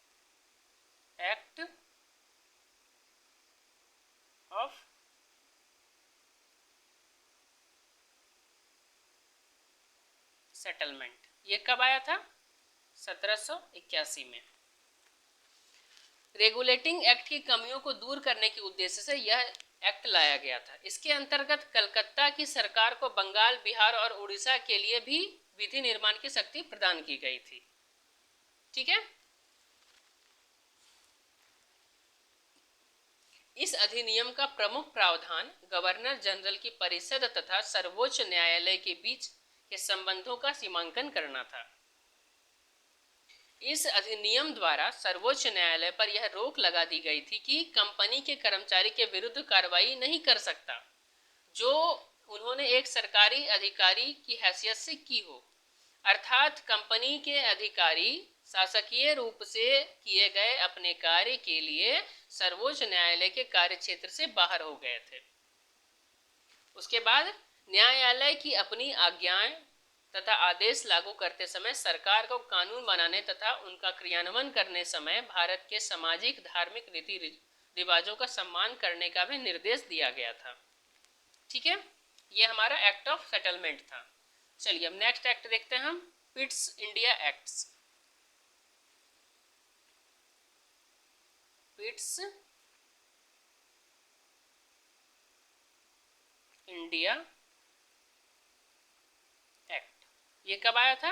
S1: act of settlement. ये कब आया था? 1781 में। रेगुलेटिंग एक्ट की कमियों को दूर करने के उद्देश्य से यह एक्ट लाया गया था। इसके अंतर्गत कलकत्ता की सरकार को बंगाल, बिहार और उड़ीसा के लिए भी विधि निर्माण की शक्ति प्रदान की गई थी, ठीक है। इस अधिनियम का प्रमुख प्रावधान गवर्नर जनरल की परिषद तथा सर्वोच्च न्यायालय के बीच के संबंधों का सीमांकन करना था। इस अधिनियम द्वारा सर्वोच्च न्यायालय पर यह रोक लगा दी गई थी कि कंपनी के कर्मचारी के विरुद्ध कार्रवाई नहीं कर सकता जो उन्होंने एक सरकारी अधिकारी की हैसियत से की हो, अर्थात कंपनी के अधिकारी शासकीय रूप से किए गए अपने कार्य के लिए सर्वोच्च न्यायालय के कार्यक्षेत्र से बाहर हो गए थे। उसके बाद न्यायालय की अपनी आज्ञाएं तथा आदेश लागू करते समय सरकार को कानून बनाने तथा उनका क्रियान्वयन करने समय भारत के सामाजिक, धार्मिक रीति रिवाजों का सम्मान करने का भी निर्देश दिया गया था, ठीक है। ये हमारा एक्ट ऑफ सेटलमेंट था। चलिए अब नेक्स्ट एक्ट देखते हैं हम, Pitt's India acts. Pitt's India act, ये कब आया था?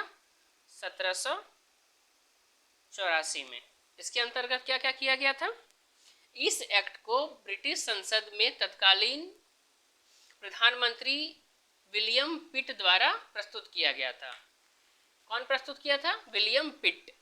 S1: 1784 में। इसके अंतर्गत क्या क्या किया गया था? इस एक्ट को ब्रिटिश संसद में तत्कालीन प्रधानमंत्री विलियम पिट द्वारा प्रस्तुत किया गया था। कौन प्रस्तुत किया था? विलियम पिट।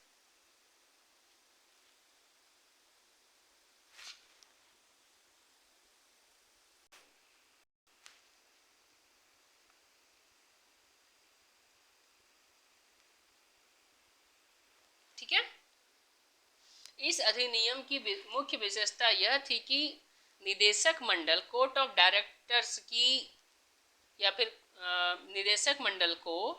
S1: ठीक है। इस अधिनियम की मुख्य विशेषता यह थी कि निदेशक मंडल, कोर्ट ऑफ डायरेक्टर्स की या फिर निदेशक मंडल को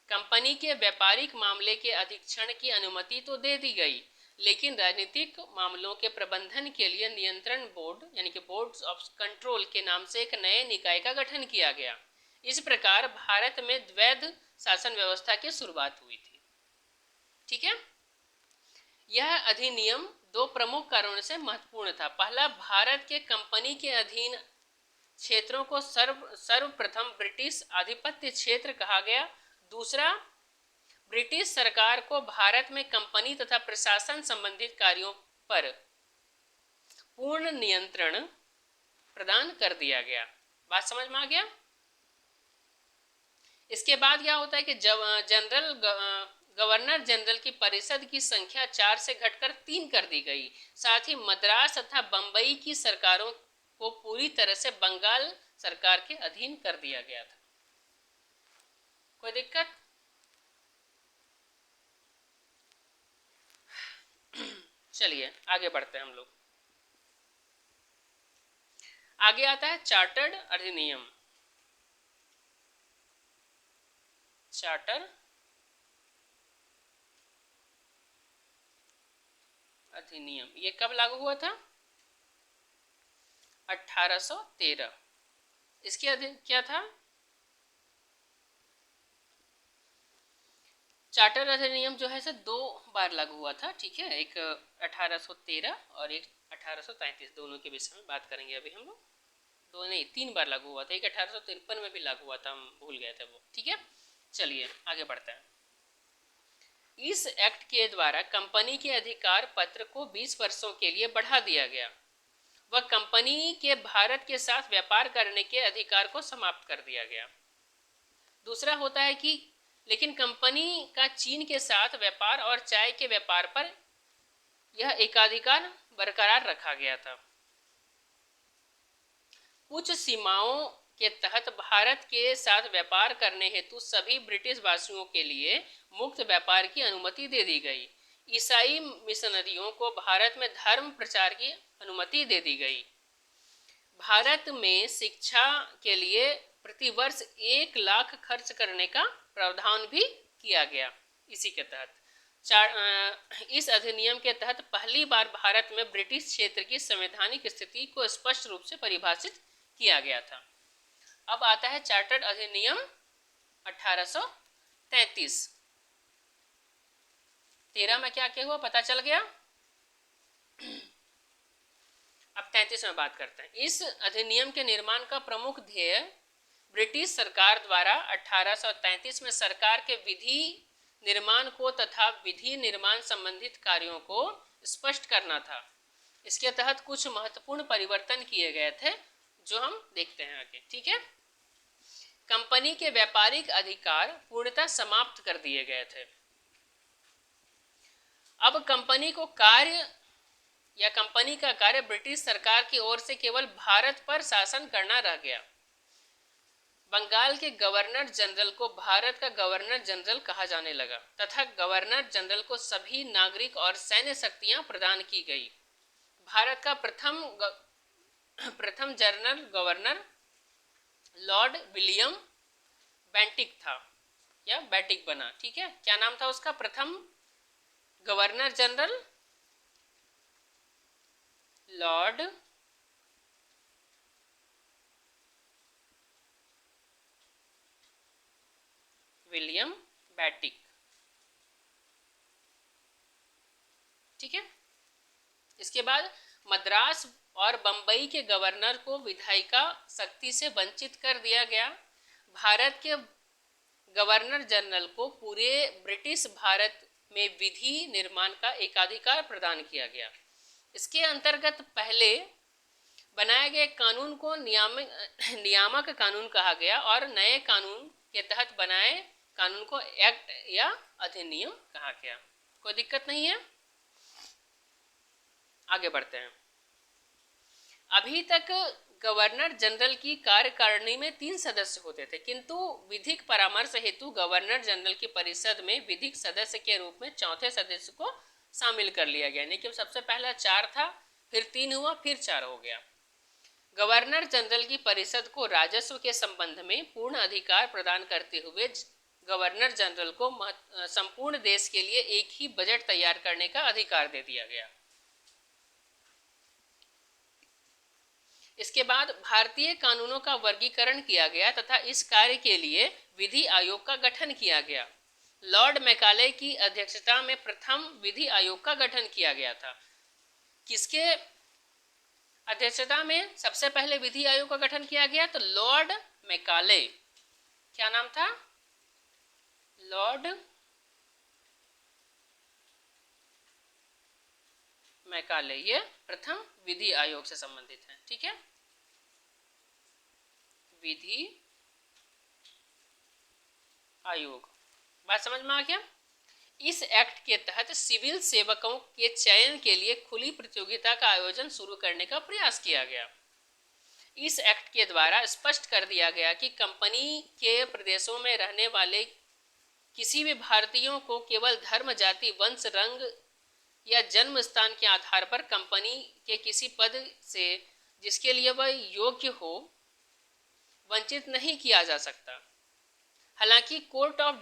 S1: कंपनी के व्यापारिक मामले के अधीक्षण की अनुमति तो दे दी गई, लेकिन राजनीतिक मामलों के प्रबंधन के लिए नियंत्रण बोर्ड यानी कि बोर्ड्स ऑफ कंट्रोल के नाम से एक नए निकाय का गठन किया गया। इस प्रकार भारत में द्वैध शासन व्यवस्था की शुरुआत हुई थी, ठीक है। यह अधिनियम दो प्रमुख कारणों से महत्वपूर्ण था। पहला, भारत के कंपनी के अधीन क्षेत्रों को सर्वप्रथम ब्रिटिश आधिपत्य क्षेत्र कहा गया। दूसरा, ब्रिटिश सरकार को भारत में कंपनी तथा प्रशासन संबंधित कार्यों पर पूर्ण नियंत्रण प्रदान कर दिया गया। बात समझ में आ गया? इसके बाद क्या होता है कि गवर्नर जनरल की परिषद की संख्या 4 से घटकर 3 कर दी गई। साथ ही मद्रास तथा बंबई की सरकारों को पूरी तरह से बंगाल सरकार के अधीन कर दिया गया था। कोई दिक्कत? चलिए आगे बढ़ते हैं हम लोग। आगे आता है चार्टर्ड अधिनियम। चार्टर अधिनियम ये कब लागू हुआ था? 1813। इसके अधीन क्या था? चार्टर अधिनियम जो है सर 2 बार लागू हुआ था, ठीक है, एक 1813 और एक 1833, दोनों के विषय में बात करेंगे अभी हम लोग। 2 नहीं 3 बार लागू हुआ था, एक 1853 में भी लागू हुआ था, हम भूल गए थे वो, ठीक है। चलिए आगे बढ़ते हैं। इस एक्ट के द्वारा कंपनी के अधिकार पत्र को 20 वर्षों के लिए बढ़ा दिया गया। वह कंपनी के भारत के साथ व्यापार करने के अधिकार को समाप्त कर दिया गया। दूसरा होता है कि लेकिन कंपनी का चीन के साथ व्यापार और चाय के व्यापार पर यह एकाधिकार बरकरार रखा गया था। कुछ सीमाओं के तहत भारत के साथ व्यापार करने हेतु सभी ब्रिटिश वासियों के लिए मुक्त व्यापार की अनुमति दे दी गई। ईसाई मिशनरियों को भारत में धर्म प्रचार की अनुमति दे दी गई। भारत में शिक्षा के लिए प्रतिवर्ष 1 लाख खर्च करने का प्रावधान भी किया गया। इसी के तहत इस अधिनियम के तहत पहली बार भारत में ब्रिटिश क्षेत्र की संवैधानिक स्थिति को स्पष्ट रूप से परिभाषित किया गया था। अब आता है चार्टर्ड अधिनियम 1833। 13 में क्या क्या हुआ पता चल गया। अब 33 में बात करते हैं। इस अधिनियम के निर्माण का प्रमुख ध्येय ब्रिटिश सरकार द्वारा 1833 में सरकार के विधि निर्माण को तथा विधि निर्माण संबंधित कार्यों को स्पष्ट करना था। इसके तहत कुछ महत्वपूर्ण परिवर्तन किए गए थे जो हम देखते हैं आगे, ठीक है। कंपनी के व्यापारिक अधिकार पूर्णतः समाप्त कर दिए गए थे। अब कंपनी को कार्य या कंपनी का कार्य ब्रिटिश सरकार की ओर से केवल भारत पर शासन करना रह गया। बंगाल के गवर्नर जनरल को भारत का गवर्नर जनरल कहा जाने लगा तथा गवर्नर जनरल को सभी नागरिक और सैन्य शक्तियां प्रदान की गई। भारत का प्रथम general governor Lord William Bentinck था या बेटिक बना, ठीक है। क्या नाम था उसका? प्रथम गवर्नर जनरल लॉर्ड विलियम बेटिक, ठीक है। इसके बाद मद्रास और बंबई के गवर्नर को विधायिका शक्ति से वंचित कर दिया गया। भारत के गवर्नर जनरल को पूरे ब्रिटिश भारत में विधि निर्माण का एकाधिकार प्रदान किया गया। इसके अंतर्गत पहले बनाए गए कानून को नियामक कानून कहा गया और नए कानून के तहत बनाए कानून को एक्ट या अधिनियम कहा गया। कोई दिक्कत नहीं है, आगे बढ़ते हैं। अभी तक गवर्नर जनरल की कार्यकारिणी में 3 सदस्य होते थे, किंतु विधिक परामर्श हेतु गवर्नर जनरल की परिषद में विधिक सदस्य के रूप में चौथे सदस्य को शामिल कर लिया गया। यानी कि सबसे पहला 4 था, फिर 3 हुआ, फिर 4 हो गया। गवर्नर जनरल की परिषद को राजस्व के संबंध में पूर्ण अधिकार प्रदान करते हुए गवर्नर जनरल को संपूर्ण देश के लिए एक ही बजट तैयार करने का अधिकार दे दिया गया। इसके बाद भारतीय कानूनों का वर्गीकरण किया गया तथा इस कार्य के लिए विधि आयोग का गठन किया गया। लॉर्ड मैकाले की अध्यक्षता में प्रथम विधि आयोग का गठन किया गया था। किसके अध्यक्षता में सबसे पहले विधि आयोग का गठन किया गया? तो लॉर्ड मैकाले, क्या नाम था? लॉर्ड मैकाले, ये प्रथम विधि आयोग से संबंधित है, ठीक है। विधि आयोग, बात समझ में आ गया। इस एक्ट के तहत सिविल सेवकों के चयन के लिए खुली प्रतियोगिता का आयोजन शुरू करने का प्रयास किया गया। इस एक्ट के द्वारा स्पष्ट कर दिया गया कि कंपनी के प्रदेशों में रहने वाले किसी भी भारतीयों को केवल धर्म, जाति, वंश, रंग या जन्म स्थान के आधार पर कंपनी के किसी पद से जिसके लिए वह योग्य हो वंचित नहीं किया जा सकता। हालांकि कोर्ट ऑफ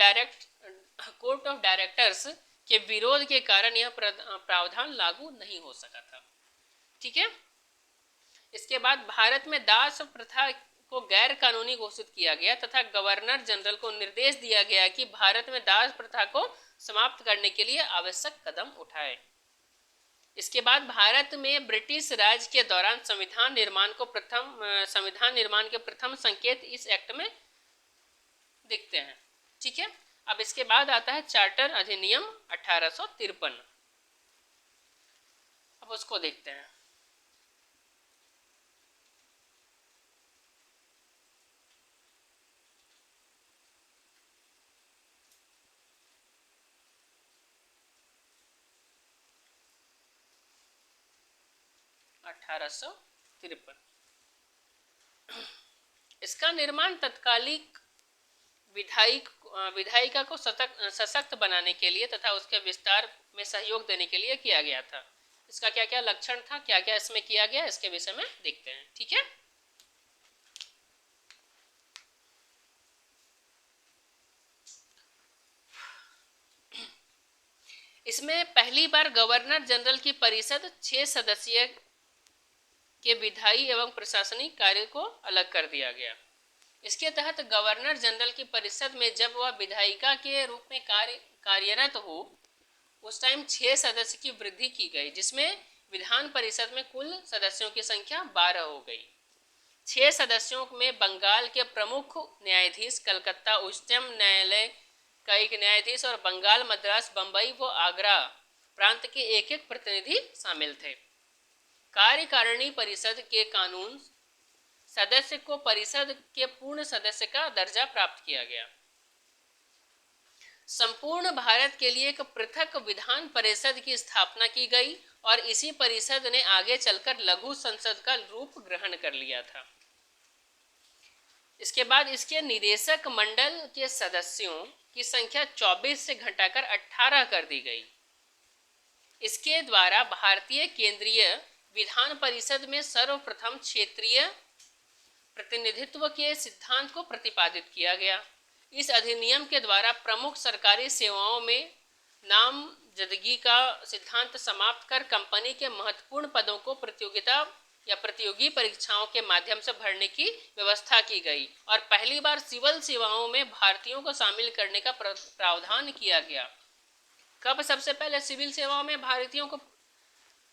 S1: डायरेक्टर्स के विरोध के कारण यह प्रावधान लागू नहीं हो सका था। ठीक है। इसके बाद भारत में दास प्रथा को गैर कानूनी घोषित किया गया तथा गवर्नर जनरल को निर्देश दिया गया कि भारत में दास प्रथा को समाप्त करने के लिए आवश्यक कदम उठाए। इसके बाद भारत में ब्रिटिश राज के दौरान संविधान निर्माण के प्रथम संकेत इस एक्ट में दिखते हैं। ठीक है। अब इसके बाद आता है चार्टर अधिनियम 1853। अब उसको देखते हैं। इसका निर्माण तत्कालिक विधायिका को सशक्त बनाने के लिए तथा उसके विस्तार में सहयोग देने के लिए किया गया था। इसका क्या क्या लक्षण था, क्या क्या इसमें किया गया, इसके विषय में देखते हैं। ठीक है। इसमें पहली बार गवर्नर जनरल की परिषद 6 सदस्यीय के विधायी एवं प्रशासनिक कार्य को अलग कर दिया गया। इसके तहत गवर्नर जनरल की परिषद में जब वह विधायिका के रूप में कार्यरत हो उस टाइम 6 सदस्य की वृद्धि की गई, जिसमें विधान परिषद में कुल सदस्यों की संख्या 12 हो गई। 6 सदस्यों में बंगाल के प्रमुख न्यायाधीश, कलकत्ता उच्चतम न्यायालय का एक न्यायाधीश और बंगाल, मद्रास, बंबई व आगरा प्रांत के एक एक प्रतिनिधि शामिल थे। कार्यकारिणी परिषद के कानून सदस्य को परिषद के पूर्ण सदस्य का दर्जा प्राप्त किया गया। संपूर्ण भारत के लिए एक पृथक विधान परिषद की स्थापना की गई और इसी परिषद ने आगे चलकर लघु संसद का रूप ग्रहण कर लिया था। इसके बाद इसके निदेशक मंडल के सदस्यों की संख्या 24 से घटाकर 18 कर दी गई। इसके द्वारा भारतीय केंद्रीय विधान परिषद में सर्वप्रथम क्षेत्रीय प्रतिनिधित्व के सिद्धांत को प्रतिपादित किया गया। इस अधिनियम के द्वारा प्रमुख सरकारी सेवाओं में नामजदगी का सिद्धांत समाप्त कर कंपनी के महत्वपूर्ण पदों को प्रतियोगिता या प्रतियोगी परीक्षाओं के माध्यम से भरने की व्यवस्था की गई और पहली बार सिविल सेवाओं में भारतीयों को शामिल करने का प्रावधान किया गया। कब सबसे पहले सिविल सेवाओं में भारतीयों को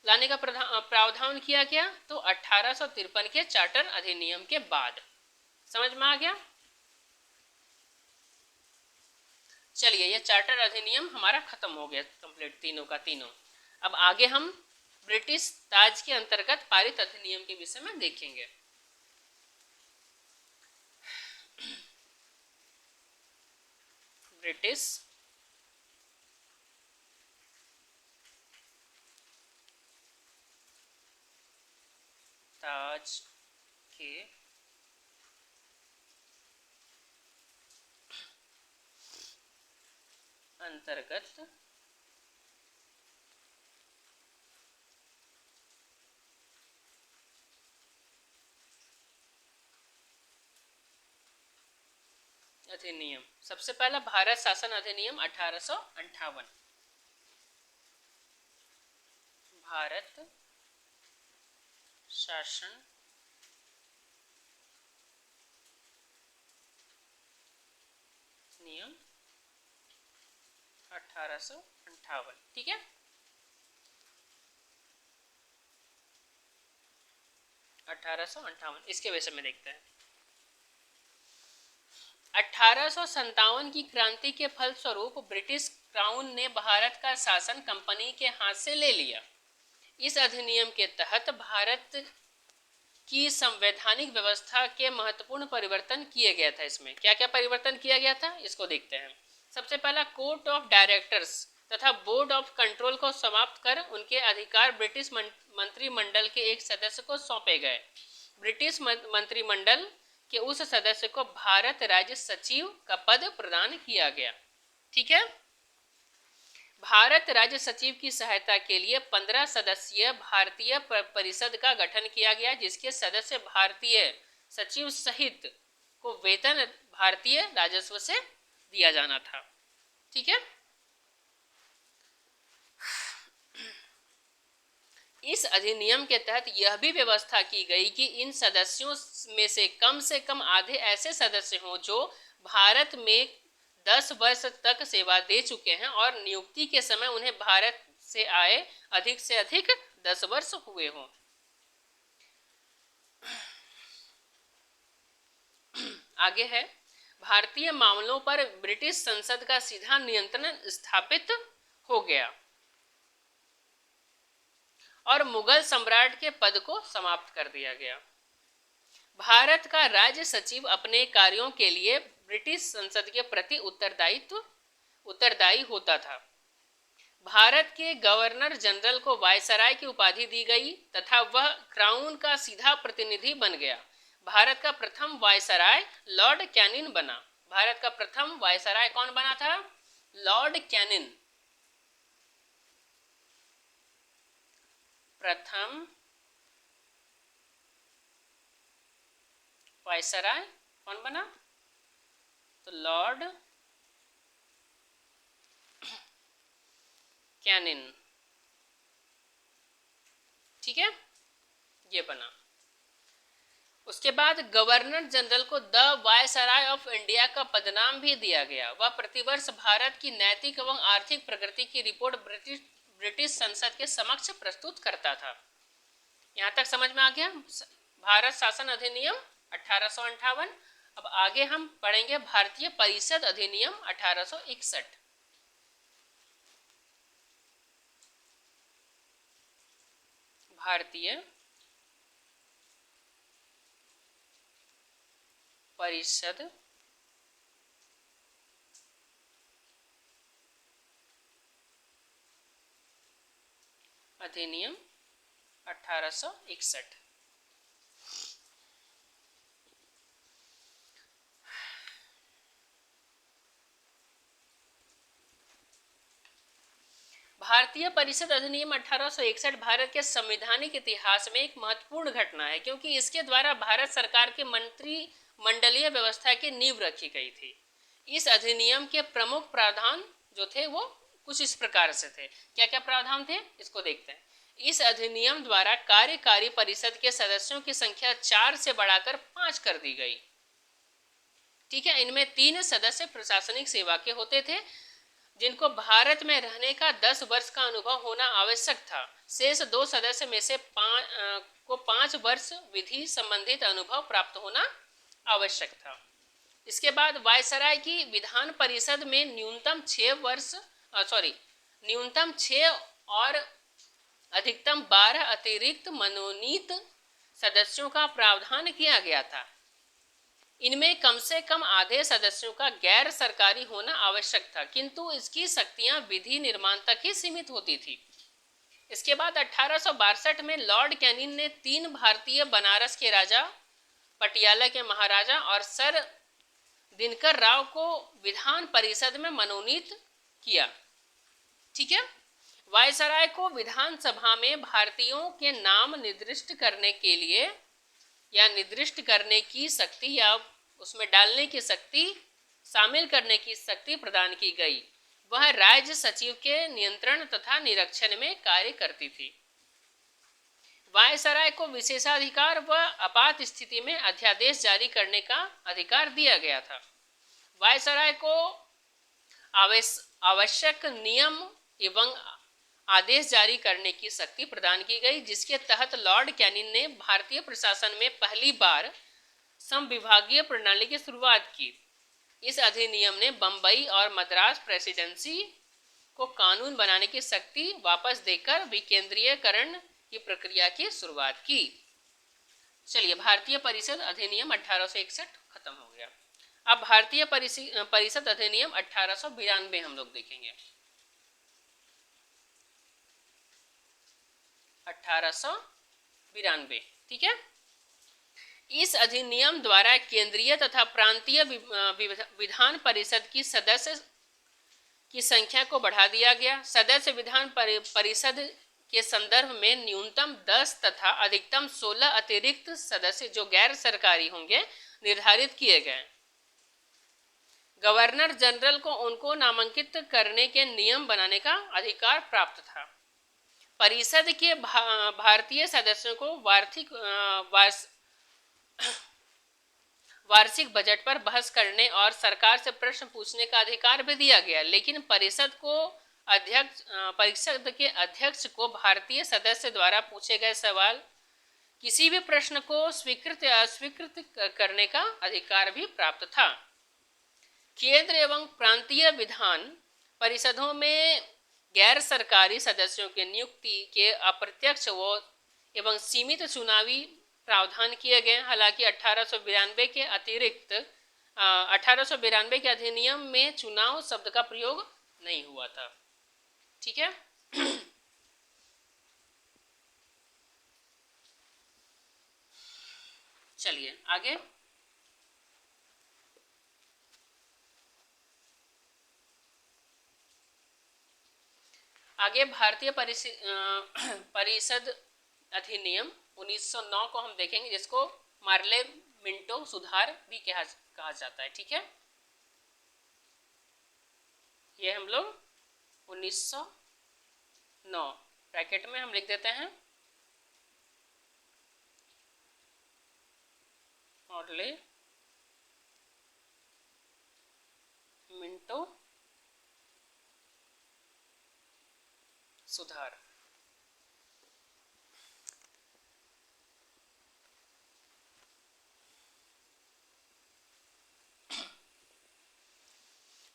S1: लाने का प्रावधान किया गया? तो 1853 के चार्टर अधिनियम के बाद। समझ में आ गया? चलिए, ये चार्टर अधिनियम हमारा खत्म हो गया कंप्लीट, तीनों का तीनों। अब आगे हम ब्रिटिश ताज के अंतर्गत पारित अधिनियम के विषय में देखेंगे। ब्रिटिश ताज के अंतर्गत अधिनियम। सबसे पहला भारत शासन अधिनियम 1858। भारत शासन नियम 1858। ठीक है। 1858 इसके विषय में देखते हैं। 1857 की क्रांति के फलस्वरूप ब्रिटिश क्राउन ने भारत का शासन कंपनी के हाथ से ले लिया। इस अधिनियम के तहत भारत की संवैधानिक व्यवस्था के महत्वपूर्ण परिवर्तन किए गया था। इसमें क्या क्या परिवर्तन किया गया था, इसको देखते हैं। सबसे पहला, कोर्ट ऑफ डायरेक्टर्स तथा बोर्ड ऑफ कंट्रोल को समाप्त कर उनके अधिकार ब्रिटिश मंत्रिमंडल के एक सदस्य को सौंपे गए। ब्रिटिश मंत्रिमंडल के उस सदस्य को भारत राज्य सचिव का पद प्रदान किया गया। ठीक है। भारत राज्य सचिव की सहायता के लिए 15 सदस्यीय भारतीय परिषद का गठन किया गया, जिसके सदस्य भारतीय सचिव सहित को वेतन भारतीय राजस्व से दिया जाना था। ठीक है। इस अधिनियम के तहत यह भी व्यवस्था की गई कि इन सदस्यों में से कम आधे ऐसे सदस्य हों जो भारत में 10 वर्ष तक सेवा दे चुके हैं और नियुक्ति के समय उन्हें भारत से आए अधिक से अधिक 10 वर्ष हुए हों। आगे है, भारतीय मामलों पर ब्रिटिश संसद का सीधा नियंत्रण स्थापित हो गया और मुगल सम्राट के पद को समाप्त कर दिया गया। भारत का राज्य सचिव अपने कार्यों के लिए ब्रिटिश संसद के प्रति उत्तरदायी होता था। भारत के गवर्नर जनरल को वायसराय की उपाधि दी गई तथा वह क्राउन का सीधा प्रतिनिधि बन गया। भारत का प्रथम वायसराय लॉर्ड कैनिन बना। भारत का प्रथम वायसराय कौन बना था? Lord canine. प्रथम वायसराय कौन बना? तो लॉर्ड कैनिन। ठीक है, ये बना। उसके बाद गवर्नर जनरल को द वायसराय ऑफ इंडिया का पदनाम भी दिया गया। वह प्रतिवर्ष भारत की नैतिक एवं आर्थिक प्रगति की रिपोर्ट ब्रिटिश संसद के समक्ष प्रस्तुत करता था। यहाँ तक समझ में आ गया भारत शासन अधिनियम 1858। अब आगे हम पढ़ेंगे भारतीय परिषद अधिनियम 1861। भारतीय परिषद अधिनियम 1861। भारतीय परिषद अधिनियम 1861 भारत के संवैधानिक इतिहास में एक महत्वपूर्ण घटना है, क्योंकि इसके द्वारा भारत सरकार के मंत्रिमंडलीय व्यवस्था की नींव रखी गई थी। इस अधिनियम के प्रमुख प्रावधान जो थे वो कुछ इस प्रकार से थे। क्या क्या प्रावधान थे इसको देखते हैं। इस अधिनियम द्वारा कार्यकारी परिषद के सदस्यों की संख्या 4 से बढ़ाकर 5 कर दी गई। ठीक है, इनमें 3 सदस्य प्रशासनिक सेवा के होते थे, जिनको भारत में रहने का 10 वर्ष का अनुभव होना आवश्यक था। शेष 2 सदस्य में से 5 वर्ष विधि संबंधित अनुभव प्राप्त होना आवश्यक था। इसके बाद वायसराय की विधान परिषद में न्यूनतम 6 और अधिकतम 12 अतिरिक्त मनोनीत सदस्यों का प्रावधान किया गया था। इनमें कम से कम आधे सदस्यों का गैर सरकारी होना आवश्यक था, किंतु इसकी शक्तियां विधि निर्माण तक ही सीमित होती थी। इसके बाद 1862 में लॉर्ड कैनिन ने 3 भारतीय बनारस के राजा, पटियाला के महाराजा और सर दिनकर राव को विधान परिषद में मनोनीत किया। ठीक है, वायसराय को विधानसभा में भारतीयों के नाम निर्दिष्ट करने के लिए या निर्दिष्ट करने की शक्ति या उसमें डालने की शक्ति, शामिल करने की शक्ति प्रदान की गई। वह राज्य सचिव के नियंत्रण तथा निरीक्षण में कार्य करती थी। वायसराय को विशेषाधिकार व आपात स्थिति में अध्यादेश जारी करने का अधिकार दिया गया था। वायसराय को आवश्यक नियम एवं आदेश जारी करने की शक्ति प्रदान की गई, जिसके तहत लॉर्ड कैनिन ने भारतीय प्रशासन में पहली बार समविभागीय प्रणाली की शुरुआत की। इस अधिनियम ने बंबई और मद्रास प्रेसिडेंसी को कानून बनाने की शक्ति वापस देकर विकेंद्रीयकरण की प्रक्रिया की शुरुआत की। चलिए, भारतीय परिषद अधिनियम 1861 खत्म हो गया। अब भारतीय परिषद अधिनियम 1892 हम लोग देखेंगे। 1892। ठीक है, इस अधिनियम द्वारा केंद्रीय तथा प्रांतीय विधान परिषद की सदस्य की संख्या को बढ़ा दिया गया। सदस्य विधान परिषद के संदर्भ में न्यूनतम 10 तथा अधिकतम 16 अतिरिक्त सदस्य जो गैर सरकारी होंगे निर्धारित किए गए। गवर्नर जनरल को उनको नामांकित करने के नियम बनाने का अधिकार प्राप्त था। परिषद के भारतीय सदस्यों को वार्षिक बजट पर बहस करने और सरकार से प्रश्न पूछने का अधिकार भी दिया गया, लेकिन परिषद के अध्यक्ष को भारतीय सदस्य द्वारा पूछे गए सवाल किसी भी प्रश्न को स्वीकृत या अस्वीकृत करने का अधिकार भी प्राप्त था। केंद्र एवं प्रांतीय विधान परिषदों में गैर सरकारी सदस्यों की नियुक्ति के अप्रत्यक्ष एवं सीमित चुनावी प्रावधान किए गए। हालांकि 1892 के अधिनियम में चुनाव शब्द का प्रयोग नहीं हुआ था। ठीक है। चलिए आगे। भारतीय परिषद अधिनियम 1909 को हम देखेंगे, जिसको मार्ले मिंटो सुधार भी कहा जाता है। ठीक है, ये हम लोग 1909 ब्रैकेट में हम लिख देते हैं, मार्ले मिंटो सुधार।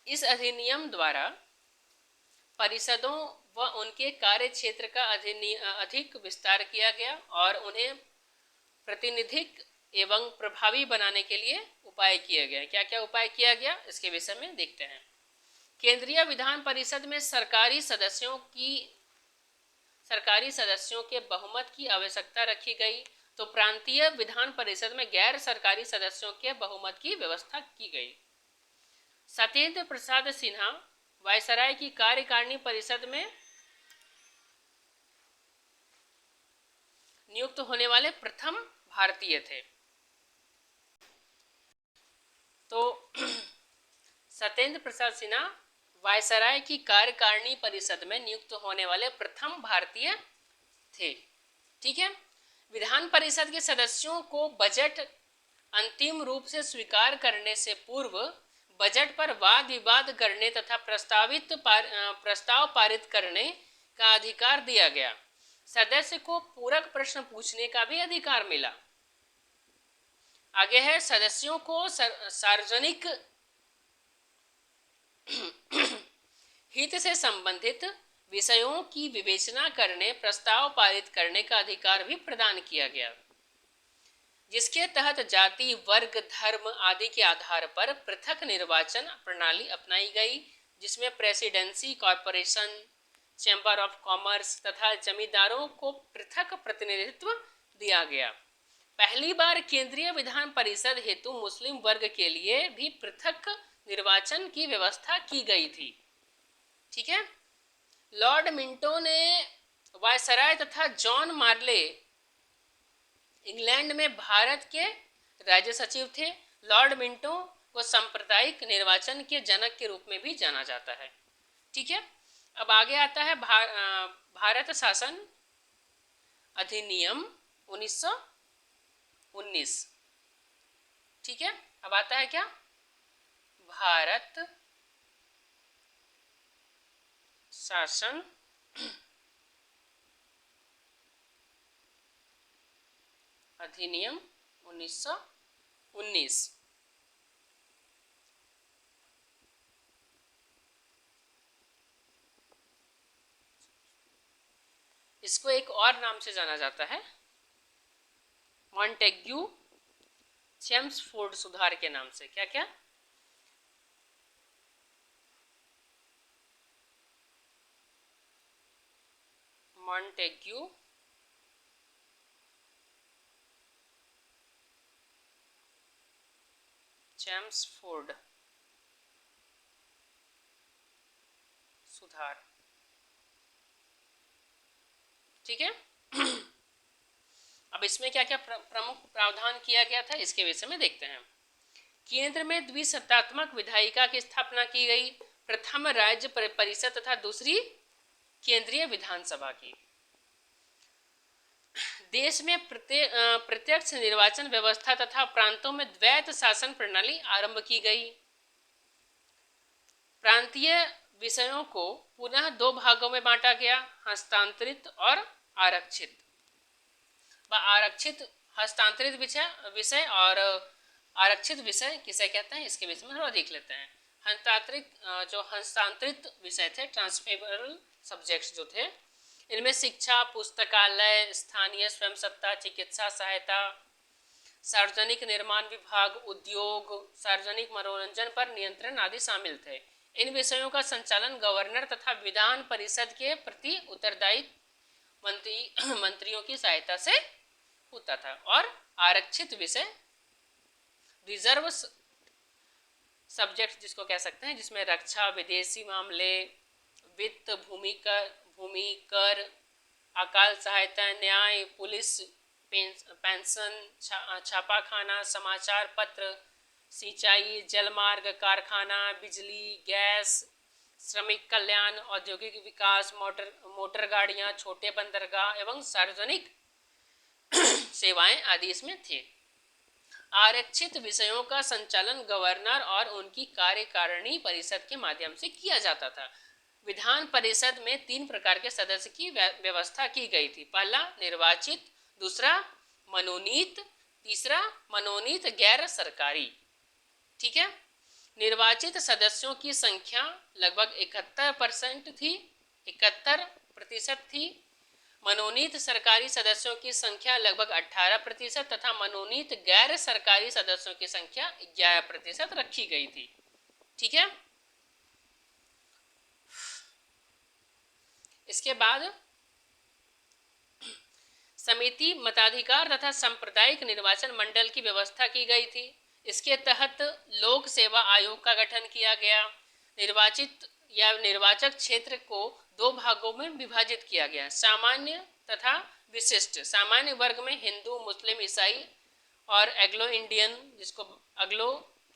S1: इस अधिनियम द्वारा परिषदों व उनके कार्य क्षेत्र का अधिक विस्तार किया गया और उन्हें प्रतिनिधिक एवं प्रभावी बनाने के लिए उपाय किए गए। क्या क्या उपाय किया गया, इसके विषय में देखते हैं। केंद्रीय विधान परिषद में सरकारी सदस्यों के बहुमत की आवश्यकता रखी गई, तो प्रांतीय विधान परिषद में गैर सरकारी सदस्यों के बहुमत की व्यवस्था की गई। सत्येंद्र प्रसाद सिन्हा वायसराय की कार्यकारिणी परिषद में नियुक्त होने वाले प्रथम भारतीय थे। तो सत्येंद्र प्रसाद सिन्हा वायसराय की कार्यकारिणी परिषद में नियुक्त होने वाले प्रथम भारतीय थे। ठीक है। विधान परिषद के सदस्यों को बजट अंतिम रूप से स्वीकार करने से पूर्व बजट पर वाद विवाद करने तथा प्रस्ताव पारित करने का अधिकार दिया गया। सदस्य को पूरक प्रश्न पूछने का भी अधिकार मिला। आगे है, सदस्यों को सार्वजनिक हित से संबंधित विषयों की विवेचना करने, प्रस्ताव पारित करने का अधिकार भी प्रदान किया गया, जिसके तहत जाति, वर्ग, धर्म आदि के आधार पर पृथक निर्वाचन प्रणाली अपनाई गई, जिसमें presidency, corporation, chamber of commerce तथा जमींदारों को पृथक प्रतिनिधित्व दिया गया। पहली बार केंद्रीय विधान परिषद हेतु मुस्लिम वर्ग के लिए भी पृथक निर्वाचन की व्यवस्था की गई थी। ठीक है। लॉर्ड मिंटो ने वायसराय तथा जॉन मार्ले इंग्लैंड में भारत के राज्य सचिव थे। लॉर्ड मिंटो को सांप्रदायिक निर्वाचन के जनक के रूप में भी जाना जाता है। ठीक है। अब आगे आता है भारत शासन अधिनियम 1919। ठीक है। अब आता है क्या, भारत शासन अधिनियम 1919। इसको एक और नाम से जाना जाता है, मॉन्टेग्यू चेम्सफोर्ड सुधार के नाम से। क्या क्या, मॉन्टेग्यू चेम्सफोर्ड सुधार। ठीक है। अब इसमें क्या क्या प्रमुख प्रावधान किया गया था इसके विषय में देखते हैं। केंद्र में द्विसत्तात्मक विधायिका की स्थापना की गई, प्रथम राज्य परिषद तथा दूसरी केंद्रीय विधानसभा की। देश में प्रत्यक्ष निर्वाचन व्यवस्था तथा प्रांतों में द्वैत शासन प्रणाली आरंभ की गई। प्रांतीय विषयों को पुनः दो भागों में बांटा गया, हस्तांतरित और आरक्षित। आरक्षित हस्तांतरित विषय और आरक्षित विषय किसे कहते हैं इसके विषय में थोड़ा देख लेते हैं। हस्तांतरित विषय थे, ट्रांसफरेबल सब्जेक्ट्स जो थे, इनमें शिक्षा, पुस्तकालय, स्थानीय स्वयं सत्ता, चिकित्सा सहायता, सार्वजनिक निर्माण विभाग, उद्योग, सार्वजनिक मनोरंजन पर नियंत्रण आदि शामिल थे। इन विषयों का संचालन गवर्नर तथा विधान परिषद के प्रति उत्तरदायी मंत्रियों की सहायता से होता था। और आरक्षित विषय रिजर्व सब्जेक्ट जिसको कह सकते हैं, जिसमें रक्षा, विदेशी मामले, वित्त, भूमि कर, अकाल सहायता, न्याय, पुलिस, पेंशन, छापाखाना, समाचार पत्र, सिंचाई, जलमार्ग, कारखाना, बिजली, गैस, श्रमिक कल्याण, औद्योगिक विकास, मोटर गाड़ियां, छोटे बंदरगाह एवं सार्वजनिक सेवाएं आदि इसमें थे। आरक्षित विषयों का संचालन गवर्नर और उनकी कार्यकारिणी परिषद के माध्यम से किया जाता था। विधान परिषद में 3 प्रकार के सदस्य की व्यवस्था की गई थी। पहला निर्वाचित, दूसरा मनोनीत, तीसरा मनोनीत गैर सरकारी। ठीक है। निर्वाचित सदस्यों की संख्या लगभग 71% थी, 71% थी। मनोनीत सरकारी सदस्यों की संख्या लगभग 18% तथा मनोनीत गैर सरकारी सदस्यों की संख्या 11% रखी गई थी। ठीक है। इसके बाद समिति, मताधिकार तथा सांप्रदायिक निर्वाचन मंडल की व्यवस्था की गई थी। इसके तहत लोक सेवा आयोग का गठन किया गया। निर्वाचित या निर्वाचक क्षेत्र को 2 भागों में विभाजित किया गया, सामान्य तथा विशिष्ट। सामान्य वर्ग में हिंदू, मुस्लिम, ईसाई और एग्लो इंडियन, जिसको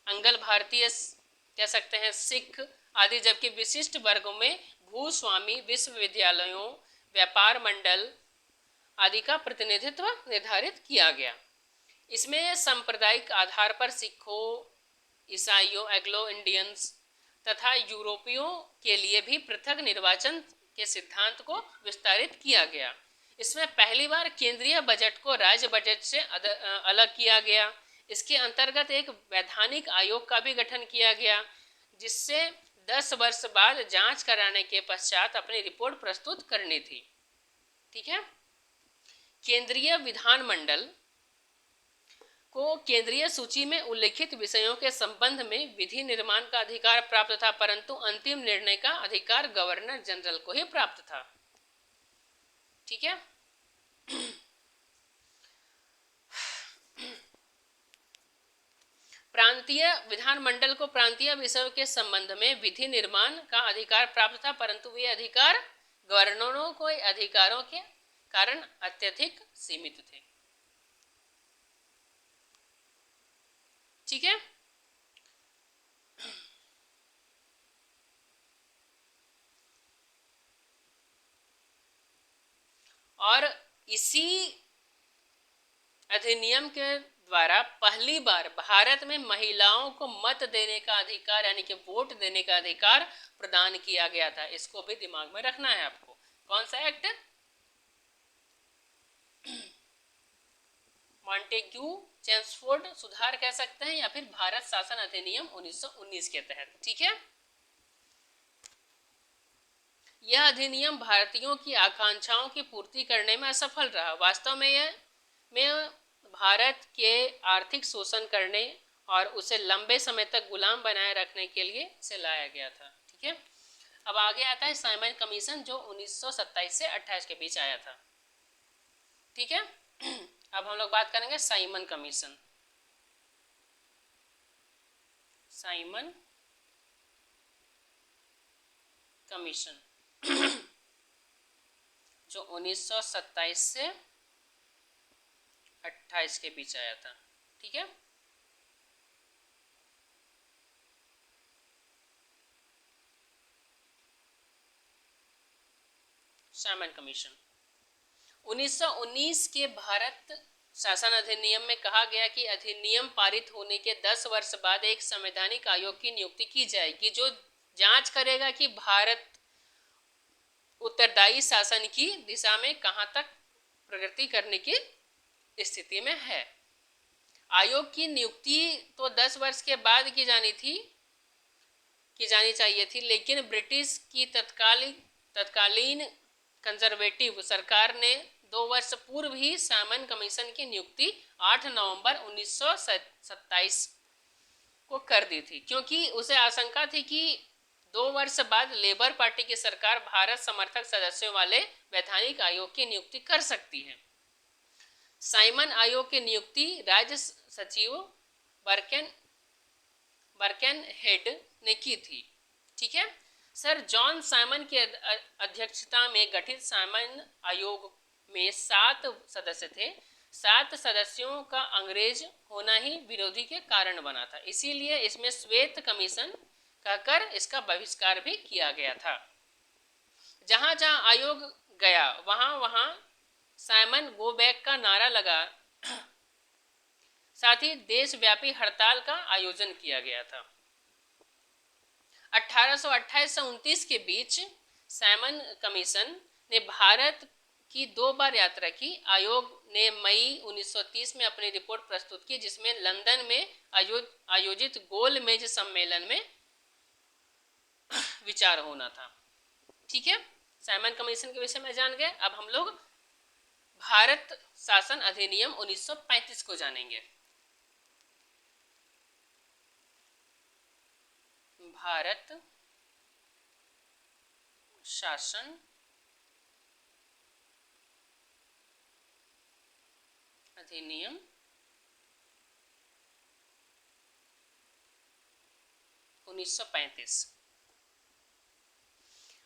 S1: अंगल भारतीय कह सकते हैं, सिख आदि, जबकि विशिष्ट वर्गों में भूस्वामी, विश्वविद्यालयों, व्यापार मंडल आदि का प्रतिनिधित्व निर्धारित किया गया। इसमें सांप्रदायिक आधार पर सिखों, ईसाइयों, एग्लो इंडियंस तथा यूरोपियों के लिए भी पृथक निर्वाचन के सिद्धांत को विस्तारित किया गया। इसमें पहली बार केंद्रीय बजट को राज्य बजट से अलग किया गया। इसके अंतर्गत एक वैधानिक आयोग का भी गठन किया गया, जिससे 10 वर्ष बाद जांच कराने के पश्चात अपनी रिपोर्ट प्रस्तुत करनी थी। ठीक है। केंद्रीय विधानमंडल को केंद्रीय सूची में उल्लिखित विषयों के संबंध में विधि निर्माण का अधिकार प्राप्त था, परंतु अंतिम निर्णय का अधिकार गवर्नर जनरल को ही प्राप्त था। ठीक है। प्रांतीय विधानमंडल को प्रांतीय विषयों के संबंध में विधि निर्माण का अधिकार प्राप्त था, परंतु वे अधिकार गवर्नरों को अधिकारों के कारण अत्यधिक सीमित थे। ठीक है। और इसी अधिनियम के द्वारा पहली बार भारत में महिलाओं को मत देने का अधिकार, यानी कि वोट देने का अधिकार प्रदान किया गया था। इसको भी दिमाग में रखना है आपको। कौन सा एक्ट? मॉन्टेग्यू चेम्सफोर्ड सुधार कह सकते हैं, या फिर भारत शासन अधिनियम 1919 के तहत। ठीक है। यह अधिनियम भारतीयों की आकांक्षाओं की पूर्ति करने में असफल रहा। वास्तव में यह भारत के आर्थिक शोषण करने और उसे लंबे समय तक गुलाम बनाए रखने के लिए इसे लाया गया था। ठीक है। अब आगे आता है साइमन कमीशन, जो 1927 से 28 के बीच आया था। ठीक है। अब हम लोग बात करेंगे साइमन कमीशन। साइमन कमीशन जो 1927 से 28 के बीच आया था। ठीक है, साइमन कमीशन। 1919 के भारत शासन अधिनियम में कहा गया कि अधिनियम पारित होने के 10 वर्ष बाद एक संवैधानिक आयोग की नियुक्ति की जाएगी जो जांच करेगा कि भारत उत्तरदायी शासन की दिशा में कहां तक प्रगति करने की स्थिति में है। आयोग की नियुक्ति तो 10 वर्ष के बाद की जानी चाहिए थी, लेकिन ब्रिटिश की तत्कालीन कंजर्वेटिव सरकार ने 2 वर्ष पूर्व ही साइमन कमीशन की नियुक्ति 8 नवंबर 1927 को कर दी थी, क्योंकि उसे आशंका थी कि 2 वर्ष बाद लेबर पार्टी की सरकार भारत समर्थक सदस्यों वाले वैधानिक आयोग की नियुक्ति कर सकती है। साइमन आयोग की नियुक्ति राज्य सचिव बर्केनहेड ने की थी। ठीक है, सर जॉन साइमन की अध्यक्षता में गठित साइमन आयोग में 7 सदस्य थे। 7 सदस्यों का अंग्रेज होना ही विरोधी के कारण बना था, इसीलिए इसमें श्वेत कमीशन कहकर इसका बहिष्कार भी किया गया था। जहां जहां आयोग गया वहां वहां साइमन गो बैक का नारा लगा, साथ ही देशव्यापी हड़ताल का आयोजन किया गया था। 1828 से 29 के बीच साइमन कमीशन ने भारत की 2 बार यात्रा की। आयोग ने मई 1930 में अपनी रिपोर्ट प्रस्तुत की, जिसमें लंदन में आयोजित गोल मेज सम्मेलन में विचार होना था। ठीक है, साइमन कमीशन के विषय में जान गए। अब हम लोग भारत शासन अधिनियम 1935 को जानेंगे। भारत शासन अधिनियम 1935।